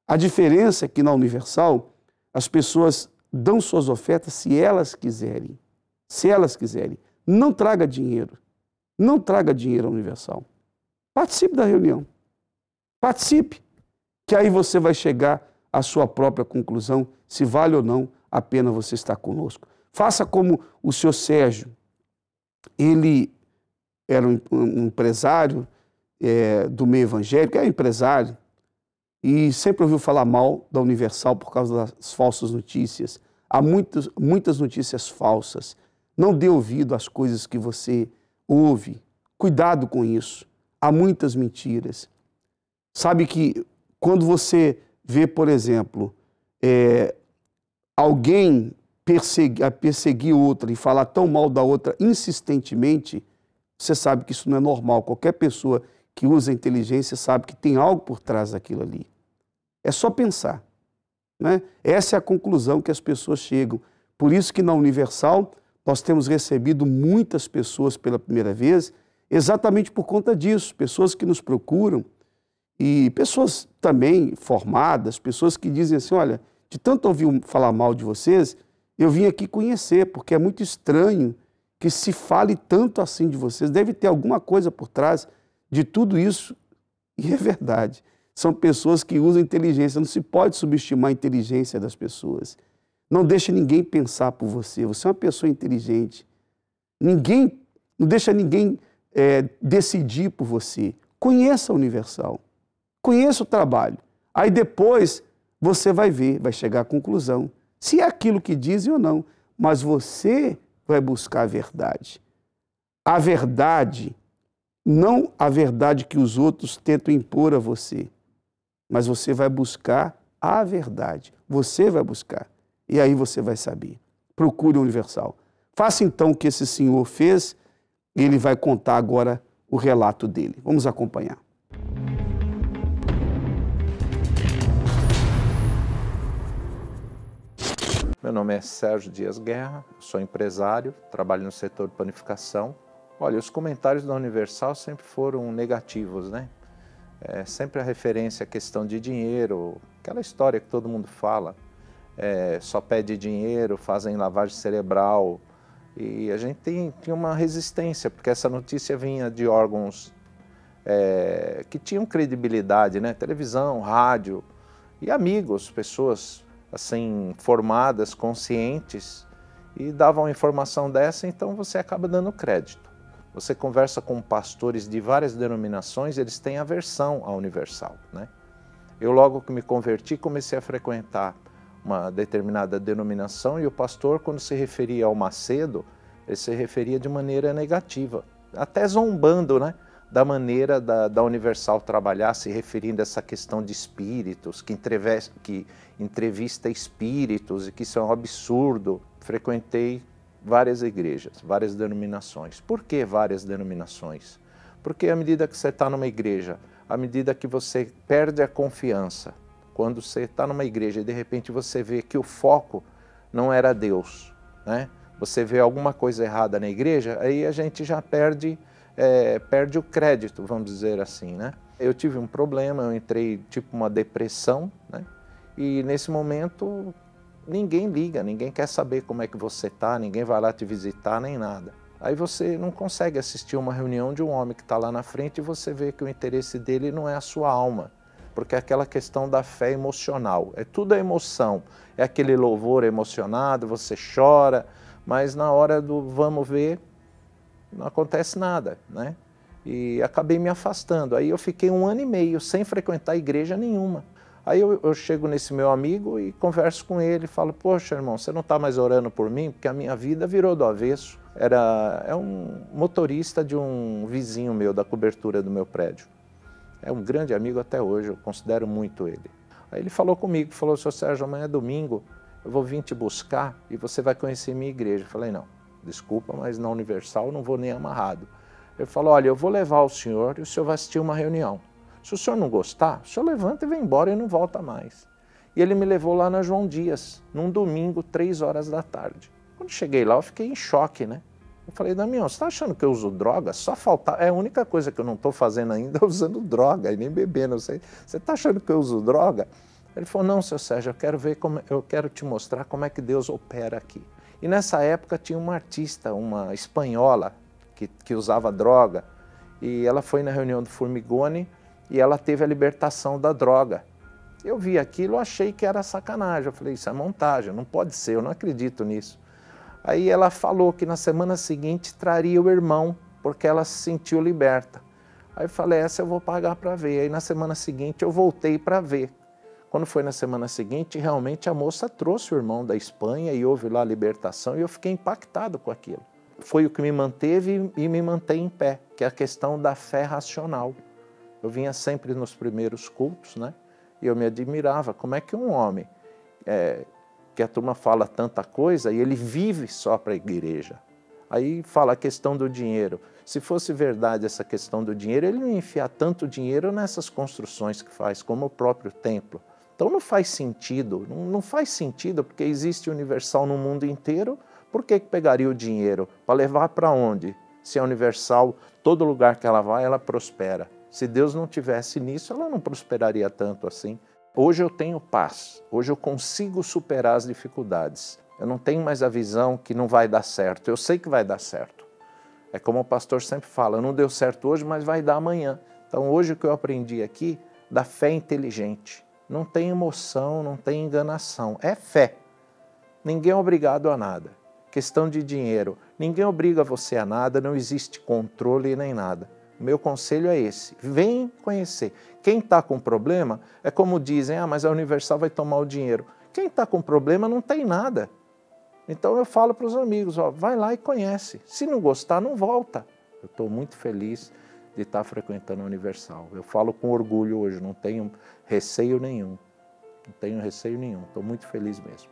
[SPEAKER 1] A diferença é que na Universal, as pessoas dão suas ofertas se elas quiserem. Se elas quiserem. Não traga dinheiro. Não traga dinheiro à Universal. Participe da reunião. Participe. Que aí você vai chegar à sua própria conclusão se vale ou não a pena você estar conosco. Faça como o senhor Sérgio. Ele era um empresário do meio evangélico, é empresário, e sempre ouviu falar mal da Universal por causa das falsas notícias. Há muitas notícias falsas. Não dê ouvido às coisas que você ouve. Cuidado com isso. Há muitas mentiras. Sabe que quando você vê, por exemplo, alguém perseguir outra e falar tão mal da outra insistentemente, você sabe que isso não é normal. Qualquer pessoa que usa a inteligência sabe que tem algo por trás daquilo ali. É só pensar, né? Essa é a conclusão que as pessoas chegam. Por isso que na Universal nós temos recebido muitas pessoas pela primeira vez, exatamente por conta disso. Pessoas que nos procuram e pessoas também formadas, pessoas que dizem assim, olha, de tanto ouvir falar mal de vocês, eu vim aqui conhecer, porque é muito estranho que se fale tanto assim de vocês. Deve ter alguma coisa por trás de tudo isso. E é verdade. São pessoas que usam inteligência. Não se pode subestimar a inteligência das pessoas. Não deixe ninguém pensar por você. Você é uma pessoa inteligente. Não deixa ninguém decidir por você. Conheça a Universal. Conheça o trabalho. Aí depois você vai ver, vai chegar à conclusão se é aquilo que dizem ou não. Mas você vai buscar a verdade. A verdade, não a verdade que os outros tentam impor a você, mas você vai buscar a verdade. Você vai buscar. E aí você vai saber. Procure o Universal. Faça então o que esse senhor fez. Ele vai contar agora o relato dele. Vamos acompanhar.
[SPEAKER 10] Meu nome é Sérgio Dias Guerra, sou empresário, trabalho no setor de panificação. Olha, os comentários da Universal sempre foram negativos, né? Sempre a referência à questão de dinheiro, aquela história que todo mundo fala. Só pede dinheiro, fazem lavagem cerebral. E a gente tinha uma resistência, porque essa notícia vinha de órgãos que tinham credibilidade, né? Televisão, rádio e amigos, pessoas assim, formadas, conscientes, e davam informação dessa, então você acaba dando crédito. Você conversa com pastores de várias denominações, eles têm aversão à Universal, né? Eu logo que me converti, comecei a frequentar uma determinada denominação e o pastor, quando se referia ao Macedo, ele se referia de maneira negativa, até zombando, né? Da maneira da Universal trabalhar, se referindo a essa questão de espíritos, que entrevista espíritos e que isso é um absurdo. Frequentei várias igrejas, várias denominações. Por que várias denominações? Porque à medida que você está numa igreja, à medida que você perde a confiança, quando você está numa igreja e de repente você vê que o foco não era Deus, né? Você vê alguma coisa errada na igreja, aí a gente já perde o crédito, vamos dizer assim, né? Eu tive um problema, eu entrei tipo uma depressão, né? E nesse momento ninguém liga, ninguém quer saber como é que você está, ninguém vai lá te visitar, nem nada. Aí você não consegue assistir uma reunião de um homem que está lá na frente e você vê que o interesse dele não é a sua alma, porque é aquela questão da fé emocional, tudo é emoção, é aquele louvor emocionado, você chora, mas na hora do vamos ver, não acontece nada, né? E acabei me afastando. Aí eu fiquei 1 ano e meio sem frequentar igreja nenhuma. Aí eu chego nesse meu amigo e converso com ele, falo, poxa, irmão, você não está mais orando por mim? Porque a minha vida virou do avesso. É um motorista de um vizinho meu, da cobertura do meu prédio. É um grande amigo até hoje, eu considero muito ele. Aí ele falou comigo, falou, seu Sérgio, amanhã é domingo, eu vou vir te buscar e você vai conhecer minha igreja. Eu falei, não. Desculpa, mas na Universal eu não vou nem amarrado. Ele falou, olha, eu vou levar o senhor e o senhor vai assistir uma reunião. Se o senhor não gostar, o senhor levanta e vem embora e não volta mais. E ele me levou lá na João Dias, num domingo, 3 horas da tarde. Quando cheguei lá, eu fiquei em choque, né? Eu falei, Damião, você está achando que eu uso droga? Só faltar. É a única coisa que eu não estou fazendo ainda é usando droga e nem bebendo. Você está achando que eu uso droga? Ele falou, não, seu Sérgio, eu quero te mostrar como é que Deus opera aqui. E nessa época tinha uma artista, uma espanhola, que usava droga, e ela foi na reunião do Formigoni e ela teve a libertação da droga. Eu vi aquilo, achei que era sacanagem, eu falei, isso é montagem, não pode ser, eu não acredito nisso. Aí ela falou que na semana seguinte traria o irmão, porque ela se sentiu liberta. Aí eu falei, essa eu vou pagar para ver. Aí na semana seguinte eu voltei para ver. Quando foi na semana seguinte, realmente a moça trouxe o irmão da Espanha e houve lá a libertação e eu fiquei impactado com aquilo. Foi o que me manteve e me mantém em pé, que é a questão da fé racional. Eu vinha sempre nos primeiros cultos, né? E eu me admirava como é que um homem Porque a turma fala tanta coisa e ele vive só para a igreja. Aí fala a questão do dinheiro. Se fosse verdade essa questão do dinheiro, ele não ia enfiar tanto dinheiro nessas construções que faz, como o próprio templo. Então não faz sentido, não faz sentido, porque existe Universal no mundo inteiro, por que pegaria o dinheiro? Para levar para onde? Se a Universal, todo lugar que ela vai, ela prospera. Se Deus não tivesse nisso, ela não prosperaria tanto assim. Hoje eu tenho paz, hoje eu consigo superar as dificuldades. Eu não tenho mais a visão que não vai dar certo, eu sei que vai dar certo. É como o pastor sempre fala, não deu certo hoje, mas vai dar amanhã. Então hoje o que eu aprendi aqui, da fé inteligente. Não tem emoção, não tem enganação, é fé. Ninguém é obrigado a nada. Questão de dinheiro, ninguém obriga você a nada, não existe controle nem nada. O meu conselho é esse, vem conhecer. Quem está com problema, é como dizem, mas a Universal vai tomar o dinheiro. Quem está com problema não tem nada. Então eu falo para os amigos, vai lá e conhece. Se não gostar, não volta. Eu estou muito feliz de estar frequentando a Universal. Eu falo com orgulho hoje, não tenho receio nenhum. Não tenho receio nenhum, estou muito feliz mesmo.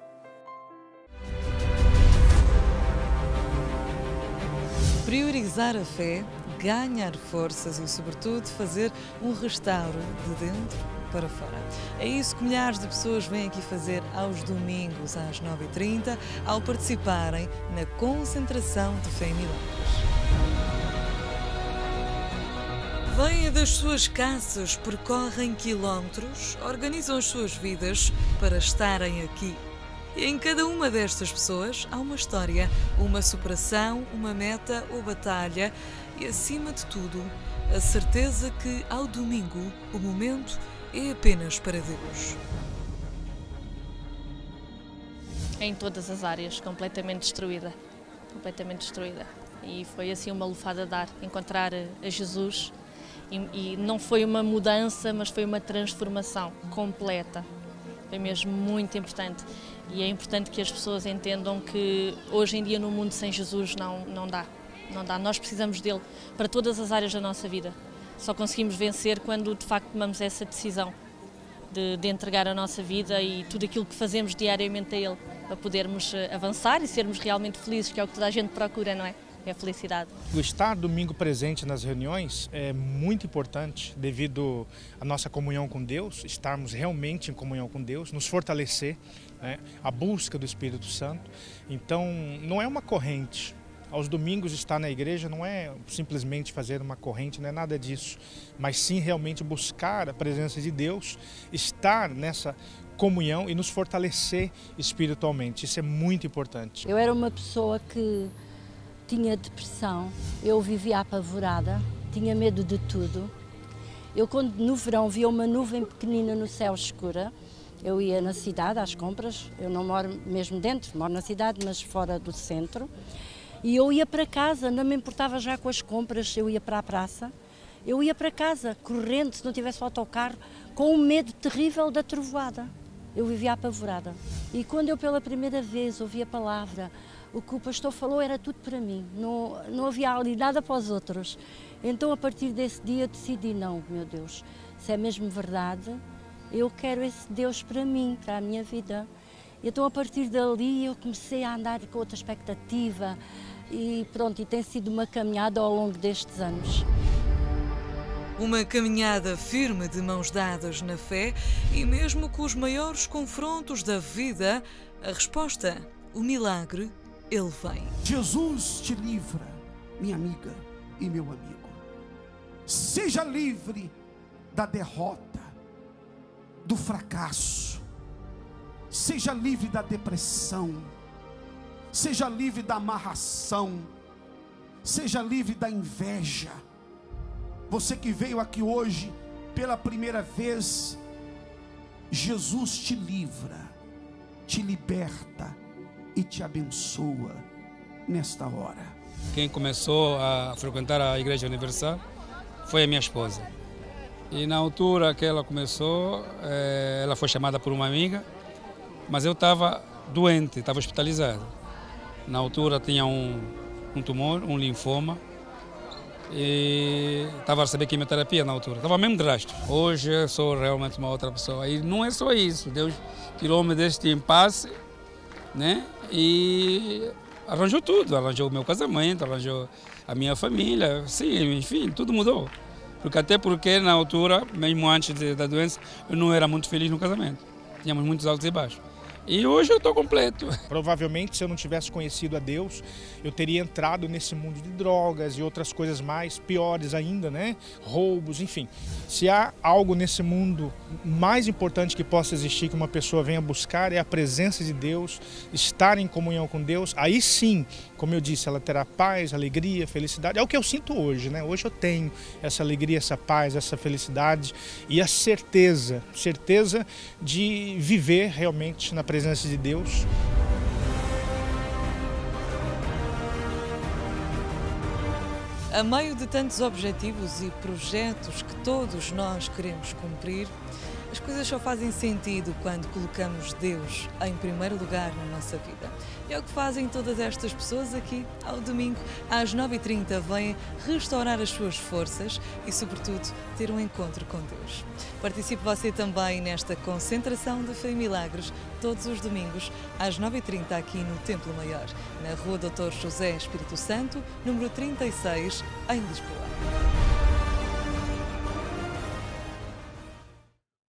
[SPEAKER 2] Priorizar a fé, ganhar forças e, sobretudo, fazer um restauro de dentro para fora. É isso que milhares de pessoas vêm aqui fazer aos domingos às 9h30, ao participarem na concentração de fé e milagres. Vêm das suas casas, percorrem quilómetros, organizam as suas vidas para estarem aqui. E em cada uma destas pessoas há uma história, uma superação, uma meta ou batalha e, acima de tudo, a certeza que, ao domingo, o momento é apenas para Deus.
[SPEAKER 11] Em todas as áreas, completamente destruída. E foi assim uma lufada de ar, encontrar a Jesus. E não foi uma mudança, mas foi uma transformação completa. Foi mesmo muito importante. E é importante que as pessoas entendam que hoje em dia no mundo sem Jesus não dá. Nós precisamos dele para todas as áreas da nossa vida. Só conseguimos vencer quando de facto tomamos essa decisão de entregar a nossa vida e tudo aquilo que fazemos diariamente a ele, para podermos avançar e sermos realmente felizes, que é o que toda a gente procura, não é? É a felicidade.
[SPEAKER 5] O estar domingo presente nas reuniões é muito importante devido à nossa comunhão com Deus, estarmos realmente em comunhão com Deus, nos fortalecer, né? A busca do Espírito Santo. Então, não é uma corrente. Aos domingos estar na igreja não é simplesmente fazer uma corrente, não é nada disso, mas sim realmente buscar a presença de Deus, estar nessa comunhão e nos fortalecer espiritualmente. Isso é muito importante.
[SPEAKER 12] Eu era uma pessoa que tinha depressão, eu vivia apavorada, tinha medo de tudo. Eu, quando no verão via uma nuvem pequenina no céu escura, eu ia na cidade às compras, eu não moro mesmo dentro, moro na cidade, mas fora do centro, e eu ia para casa, não me importava já com as compras, eu ia para a praça, eu ia para casa, correndo, se não tivesse autocarro, com um medo terrível da trovoada. Eu vivia apavorada. E quando eu pela primeira vez ouvi a palavra, o que o pastor falou era tudo para mim, não havia ali nada para os outros. Então, a partir desse dia, eu decidi, não, meu Deus, se é mesmo verdade, eu quero esse Deus para mim, para a minha vida. Então, a partir dali, eu comecei a andar com outra expectativa e pronto, e tem sido uma caminhada ao longo destes anos.
[SPEAKER 2] Uma caminhada firme de mãos dadas na fé e mesmo com os maiores confrontos da vida, a resposta, o milagre, ele vem.
[SPEAKER 5] Jesus te livra, minha amiga e meu amigo. Seja livre da derrota, do fracasso. Seja livre da depressão. Seja livre da amarração. Seja livre da inveja. Você que veio aqui hoje pela primeira vez, Jesus te livra, te liberta e te abençoa nesta hora.
[SPEAKER 13] Quem começou a frequentar a Igreja Universal foi a minha esposa. E na altura que ela começou, ela foi chamada por uma amiga, mas eu estava doente, estava hospitalizado. Na altura tinha um tumor, um linfoma, e estava a receber quimioterapia na altura, estava mesmo de rastro. Hoje eu sou realmente uma outra pessoa. E não é só isso, Deus tirou-me deste impasse né? E arranjou tudo, arranjou o meu casamento, arranjou a minha família, sim, enfim, tudo mudou. Até porque na altura, mesmo antes da doença, eu não era muito feliz no casamento. Tínhamos muitos altos e baixos. E hoje eu estou completo.
[SPEAKER 5] Provavelmente, se eu não tivesse conhecido a Deus, eu teria entrado nesse mundo de drogas e outras coisas mais piores ainda, né? Roubos, enfim. Se há algo nesse mundo mais importante que possa existir, que uma pessoa venha buscar, é a presença de Deus, estar em comunhão com Deus. Aí sim, como eu disse, ela terá paz, alegria, felicidade. É o que eu sinto hoje, né? Hoje eu tenho essa alegria, essa paz, essa felicidade e a certeza de viver realmente na presença de Deus.
[SPEAKER 2] A meio de tantos objetivos e projetos que todos nós queremos cumprir, as coisas só fazem sentido quando colocamos Deus em primeiro lugar na nossa vida. E é o que fazem todas estas pessoas aqui ao domingo, às 9h30, vêm restaurar as suas forças e, sobretudo, ter um encontro com Deus. Participe você também nesta concentração de Fé e Milagres, todos os domingos, às 9h30, aqui no Templo Maior, na Rua Dr. José Espírito Santo, número 36, em Lisboa.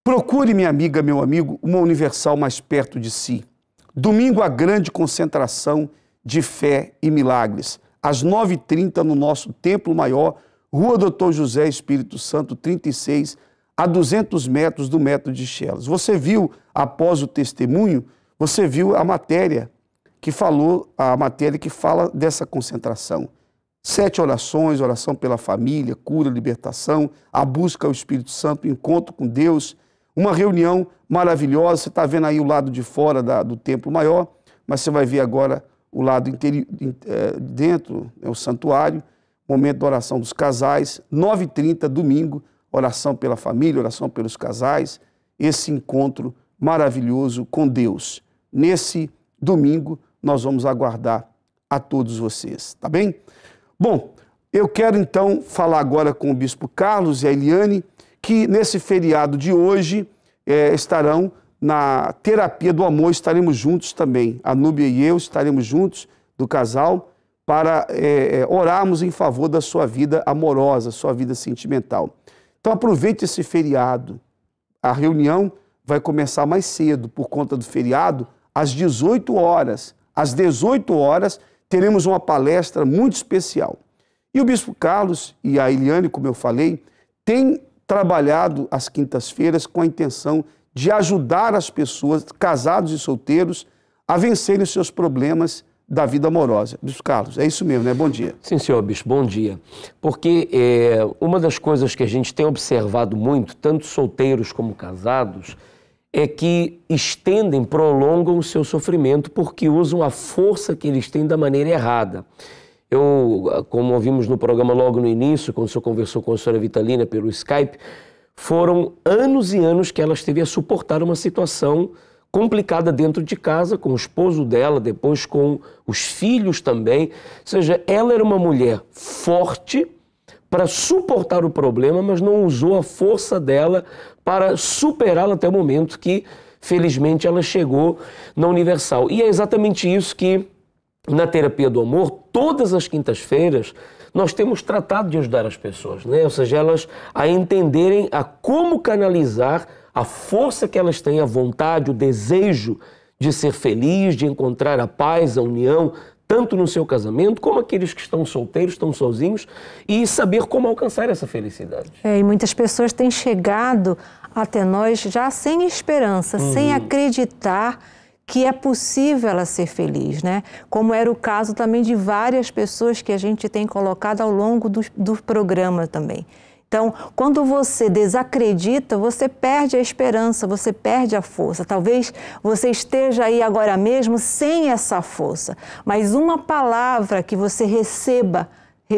[SPEAKER 1] Procure, minha amiga, meu amigo, uma Universal mais perto de si. Domingo, a grande concentração de fé e milagres. Às 9h30, no nosso Templo Maior, Rua Dr. José Espírito Santo, 36, a 200 metros do Metro de Chelas. Você viu, após o testemunho, você viu a matéria que fala dessa concentração. 7 orações, oração pela família, cura, libertação, a busca ao Espírito Santo, encontro com Deus, uma reunião maravilhosa. Você está vendo aí o lado de fora do Templo Maior, mas você vai ver agora o lado dentro, o santuário, momento da oração dos casais, 9h30, domingo, oração pela família, oração pelos casais, esse encontro maravilhoso com Deus. Nesse domingo, nós vamos aguardar a todos vocês, tá bem? Bom, eu quero então falar agora com o Bispo Carlos e a Eliane, que nesse feriado de hoje estarão na Terapia do Amor, estaremos juntos também. A Núbia e eu estaremos juntos, do casal, para orarmos em favor da sua vida amorosa, sua vida sentimental. Então aproveite esse feriado. A reunião vai começar mais cedo, por conta do feriado, às 18 horas. Às 18 horas teremos uma palestra muito especial. E o Bispo Carlos e a Eliane, como eu falei, têm trabalhado às quintas-feiras com a intenção de ajudar as pessoas, casados e solteiros, a vencerem os seus problemas da vida amorosa. Bispo Carlos, é isso mesmo, né? Bom dia.
[SPEAKER 14] Sim, senhor Bispo, bom dia. Porque uma das coisas que a gente tem observado muito, tanto solteiros como casados, é que estendem, prolongam o seu sofrimento porque usam a força que eles têm da maneira errada. Como ouvimos no programa logo no início, quando o senhor conversou com a senhora Vitalina pelo Skype, foram anos e anos que ela esteve a suportar uma situação complicada dentro de casa, com o esposo dela, depois com os filhos também. Ou seja, ela era uma mulher forte para suportar o problema, mas não usou a força dela para superá-lo até o momento que, felizmente, ela chegou na Universal. E é exatamente isso que, na Terapia do Amor, todas as quintas-feiras, nós temos tratado de ajudar as pessoas, né? Ou seja, elas a entenderem a como canalizar a força que elas têm, a vontade, o desejo de ser feliz, de encontrar a paz, a união, tanto no seu casamento, como aqueles que estão solteiros, estão sozinhos, e saber como alcançar essa felicidade.
[SPEAKER 15] E muitas pessoas têm chegado até nós já sem esperança, sem acreditar que é possível ela ser feliz, né? Como era o caso também de várias pessoas que a gente tem colocado ao longo do programa também. Então, quando você desacredita, você perde a esperança, você perde a força. Talvez você esteja aí agora mesmo sem essa força, mas uma palavra que você receba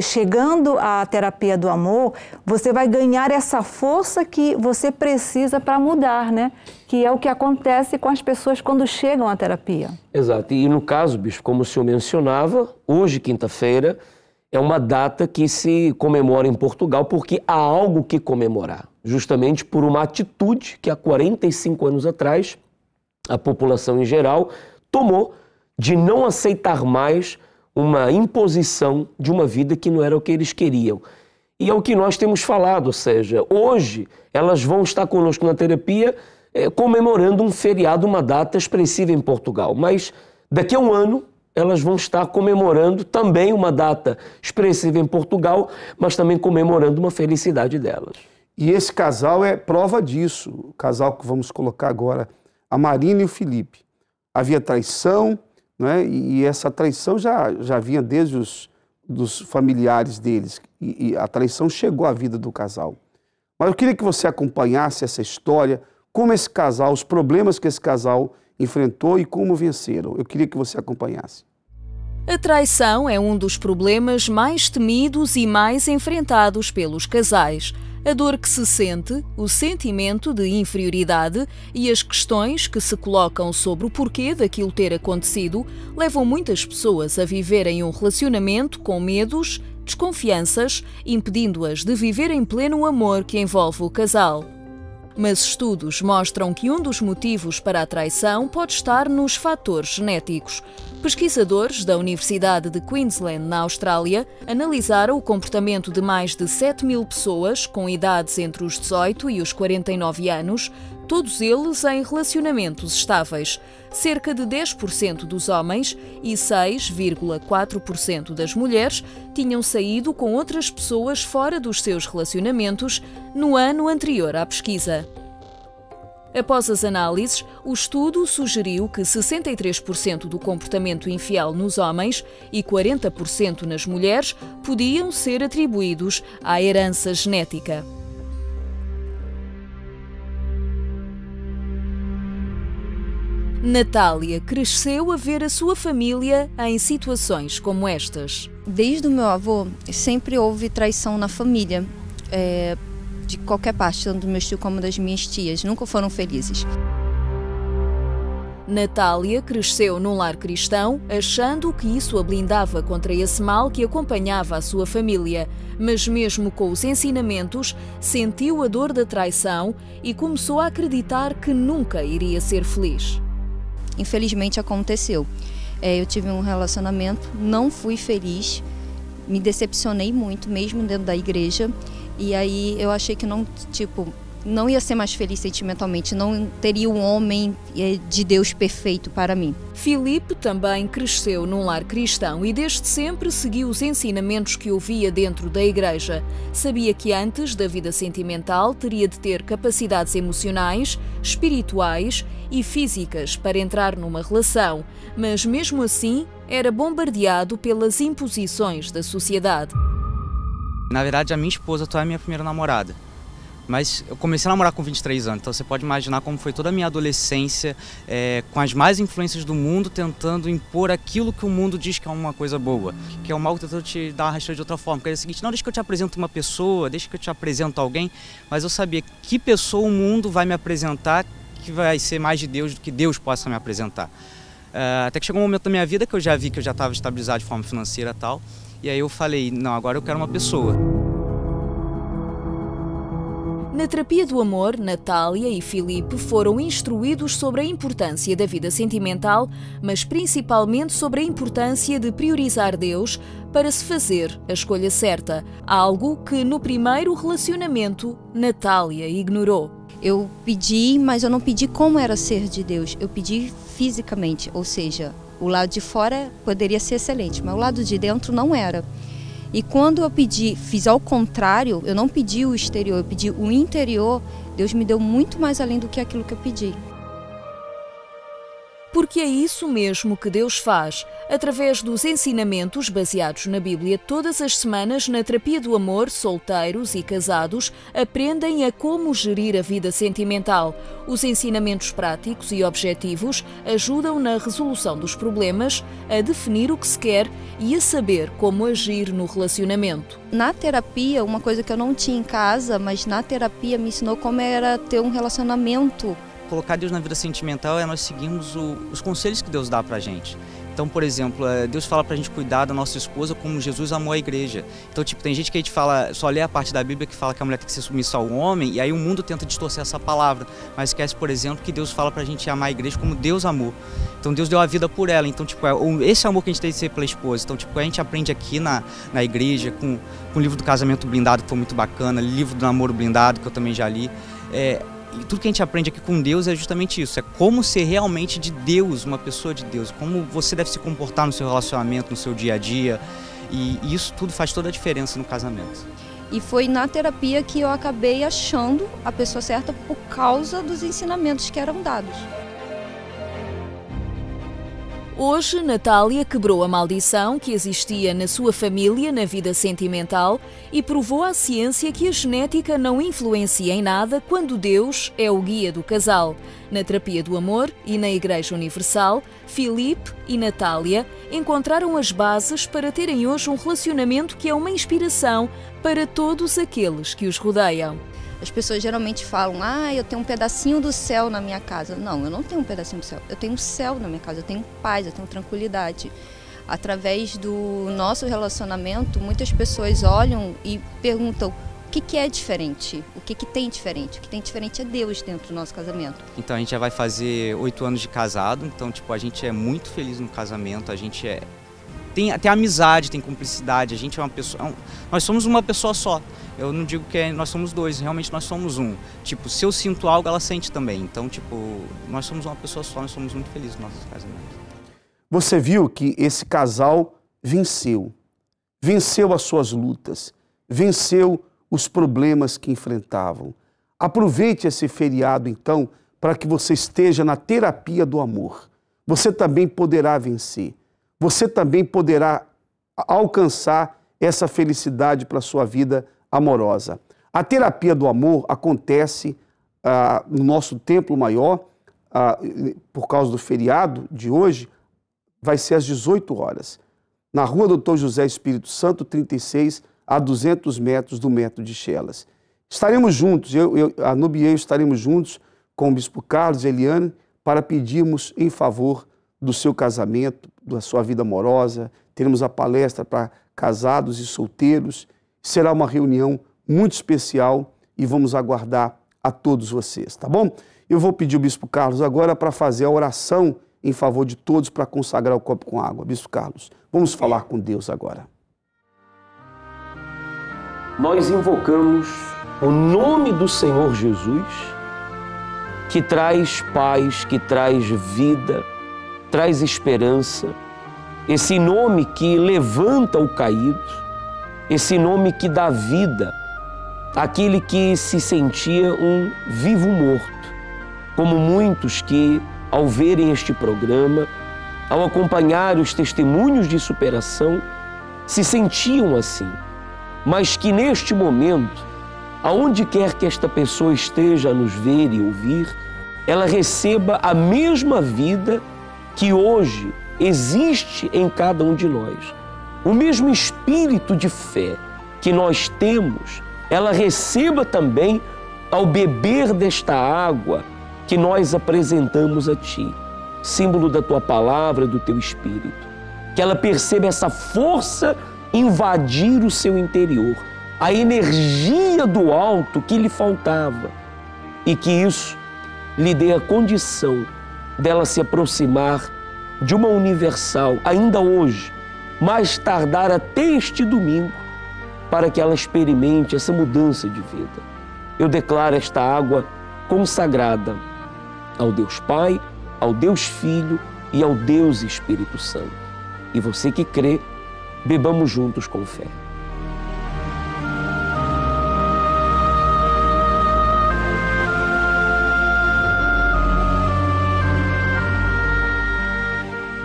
[SPEAKER 15] chegando à Terapia do Amor, você vai ganhar essa força que você precisa para mudar, né? Que é o que acontece com as pessoas quando chegam à terapia.
[SPEAKER 14] Exato. E no caso, Bispo, como o senhor mencionava, hoje, quinta-feira, é uma data que se comemora em Portugal porque há algo que comemorar. Justamente por uma atitude que há 45 anos atrás a população em geral tomou de não aceitar mais uma imposição de uma vida que não era o que eles queriam. E é o que nós temos falado, ou seja, hoje elas vão estar conosco na terapia comemorando um feriado, uma data expressiva em Portugal, mas daqui a um ano elas vão estar comemorando também uma data expressiva em Portugal, mas também comemorando uma felicidade delas.
[SPEAKER 1] E esse casal é prova disso, o casal que vamos colocar agora, a Marina e o Felipe. Havia traição, né? E essa traição já vinha desde dos familiares deles, e a traição chegou à vida do casal. Mas eu queria que você acompanhasse essa história, como esse casal, os problemas que esse casal enfrentou e como venceram. Eu queria que você acompanhasse.
[SPEAKER 6] A traição é um dos problemas mais temidos e mais enfrentados pelos casais. A dor que se sente, o sentimento de inferioridade e as questões que se colocam sobre o porquê daquilo ter acontecido levam muitas pessoas a viverem um relacionamento com medos, desconfianças, impedindo-as de viver em pleno amor que envolve o casal. Mas estudos mostram que um dos motivos para a traição pode estar nos fatores genéticos. Pesquisadores da Universidade de Queensland, na Austrália, analisaram o comportamento de mais de 7.000 pessoas com idades entre os 18 e os 49 anos, todos eles em relacionamentos estáveis. Cerca de 10% dos homens e 6,4% das mulheres tinham saído com outras pessoas fora dos seus relacionamentos no ano anterior à pesquisa. Após as análises, o estudo sugeriu que 63% do comportamento infiel nos homens e 40% nas mulheres podiam ser atribuídos à herança genética. Natália cresceu a ver a sua família em situações como estas.
[SPEAKER 16] Desde o meu avô, sempre houve traição na família, de qualquer parte, tanto do meu tio como das minhas tias. Nunca foram felizes.
[SPEAKER 6] Natália cresceu num lar cristão, achando que isso a blindava contra esse mal que acompanhava a sua família. Mas mesmo com os ensinamentos, sentiu a dor da traição e começou a acreditar que nunca iria ser feliz.
[SPEAKER 16] Infelizmente aconteceu. Eu tive um relacionamento, não fui feliz, me decepcionei muito, mesmo dentro da igreja. E aí eu achei que não ia ser mais feliz sentimentalmente, não teria um homem de Deus perfeito para mim.
[SPEAKER 6] Filipe também cresceu num lar cristão e desde sempre seguiu os ensinamentos que ouvia dentro da igreja. Sabia que antes da vida sentimental teria de ter capacidades emocionais, espirituais e físicas para entrar numa relação, mas mesmo assim era bombardeado pelas imposições da sociedade.
[SPEAKER 17] Na verdade, a minha esposa atual é a minha primeira namorada. Mas eu comecei a namorar com 23 anos, então você pode imaginar como foi toda a minha adolescência, com as mais influências do mundo, tentando impor aquilo que o mundo diz que é uma coisa boa, que é o mal tentando te dar uma rasteira de outra forma. Que é o seguinte, não, deixa que eu te apresento uma pessoa, deixa que eu te apresento alguém, mas eu sabia que pessoa o mundo vai me apresentar que vai ser mais de Deus do que Deus possa me apresentar. Até que chegou um momento da minha vida que eu já vi que eu já estava estabilizado de forma financeira e tal, e aí eu falei, não, agora eu quero uma pessoa.
[SPEAKER 6] Na terapia do amor, Natália e Filipe foram instruídos sobre a importância da vida sentimental, mas principalmente sobre a importância de priorizar Deus para se fazer a escolha certa, algo que no primeiro relacionamento Natália ignorou.
[SPEAKER 16] Eu pedi, mas eu não pedi como era ser de Deus, eu pedi fisicamente, ou seja, o lado de fora poderia ser excelente, mas o lado de dentro não era. E quando eu fiz ao contrário, eu não pedi o exterior, eu pedi o interior, Deus me deu muito mais além do que aquilo que eu pedi.
[SPEAKER 6] Porque é isso mesmo que Deus faz. Através dos ensinamentos baseados na Bíblia, todas as semanas, na terapia do amor, solteiros e casados aprendem a como gerir a vida sentimental. Os ensinamentos práticos e objetivos ajudam na resolução dos problemas, a definir o que se quer e a saber como agir no relacionamento.
[SPEAKER 16] Na terapia, uma coisa que eu não tinha em casa, mas na terapia me ensinou como era ter um relacionamento.
[SPEAKER 17] Colocar Deus na vida sentimental é nós seguirmos os conselhos que Deus dá pra gente. Então, por exemplo, Deus fala pra gente cuidar da nossa esposa como Jesus amou a igreja. Então, tipo, tem gente que a gente fala, só lê a parte da Bíblia que fala que a mulher tem que ser submissa ao homem, e aí o mundo tenta distorcer essa palavra, mas esquece, por exemplo, que Deus fala pra gente amar a igreja como Deus amou. Então, Deus deu a vida por ela. Então, tipo, esse amor que a gente tem que ser pela esposa. Então, tipo, a gente aprende aqui na igreja, com o livro do Casamento Blindado, que foi muito bacana, livro do Namoro Blindado, que eu também já li. E tudo que a gente aprende aqui com Deus é justamente isso, é como ser realmente de Deus, uma pessoa de Deus, como você deve se comportar no seu relacionamento, no seu dia a dia, e isso tudo faz toda a diferença no casamento.
[SPEAKER 16] E foi na terapia que eu acabei achando a pessoa certa por causa dos ensinamentos que eram dados.
[SPEAKER 6] Hoje, Natália quebrou a maldição que existia na sua família na vida sentimental e provou à ciência que a genética não influencia em nada quando Deus é o guia do casal. Na terapia do amor e na Igreja Universal, Filipe e Natália encontraram as bases para terem hoje um relacionamento que é uma inspiração para todos aqueles que os rodeiam.
[SPEAKER 16] As pessoas geralmente falam, eu tenho um pedacinho do céu na minha casa. Não, eu não tenho um pedacinho do céu. Eu tenho um céu na minha casa, eu tenho paz, eu tenho tranquilidade. Através do nosso relacionamento, muitas pessoas olham e perguntam o que é diferente, o que tem diferente. O que tem diferente é Deus dentro do nosso casamento.
[SPEAKER 17] Então a gente já vai fazer 8 anos de casado, então tipo, a gente é muito feliz no casamento, a gente tem amizade, tem cumplicidade, a gente é uma pessoa, nós somos uma pessoa só. Eu não digo que nós somos dois, realmente nós somos um. Tipo, se eu sinto algo, ela sente também. Então, tipo, nós somos uma pessoa só, nós somos muito felizes no nosso casamento.
[SPEAKER 1] Você viu que esse casal venceu. Venceu as suas lutas. Venceu os problemas que enfrentavam. Aproveite esse feriado, então, para que você esteja na terapia do amor. Você também poderá vencer. Você também poderá alcançar essa felicidade para a sua vida amorosa. A terapia do amor acontece no nosso templo maior, por causa do feriado de hoje, vai ser às 18 horas, na rua Doutor José Espírito Santo, 36, a 200 metros do metro de Chelas. Estaremos juntos, a Nubia e eu estaremos juntos com o Bispo Carlos e Eliane para pedirmos em favor do seu casamento, da sua vida amorosa. Teremos a palestra para casados e solteiros. Será uma reunião muito especial e vamos aguardar a todos vocês, tá bom? Eu vou pedir o Bispo Carlos agora para fazer a oração em favor de todos para consagrar o copo com água. Bispo Carlos, vamos falar com Deus agora.
[SPEAKER 14] Nós invocamos o nome do Senhor Jesus, que traz paz, que traz vida, traz esperança, esse nome que levanta o caído, esse nome que dá vida àquele que se sentia um vivo morto, como muitos que, ao verem este programa, ao acompanhar os testemunhos de superação, se sentiam assim, mas que neste momento, aonde quer que esta pessoa esteja a nos ver e ouvir, ela receba a mesma vida que hoje existe em cada um de nós. O mesmo espírito de fé que nós temos, ela receba também ao beber desta água que nós apresentamos a Ti, símbolo da Tua palavra, do Teu Espírito. Que ela perceba essa força invadir o seu interior, a energia do alto que lhe faltava, e que isso lhe dê a condição dela se aproximar de uma universal ainda hoje, mais tardar até este domingo, para que ela experimente essa mudança de vida. Eu declaro esta água consagrada ao Deus Pai, ao Deus Filho e ao Deus Espírito Santo. E você que crê, bebamos juntos com fé.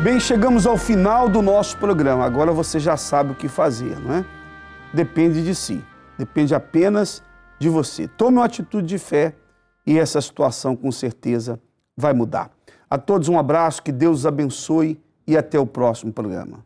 [SPEAKER 1] Bem, chegamos ao final do nosso programa. Agora você já sabe o que fazer, não é? Depende de si, depende apenas de você. Tome uma atitude de fé e essa situação com certeza vai mudar. A todos um abraço, que Deus os abençoe e até o próximo programa.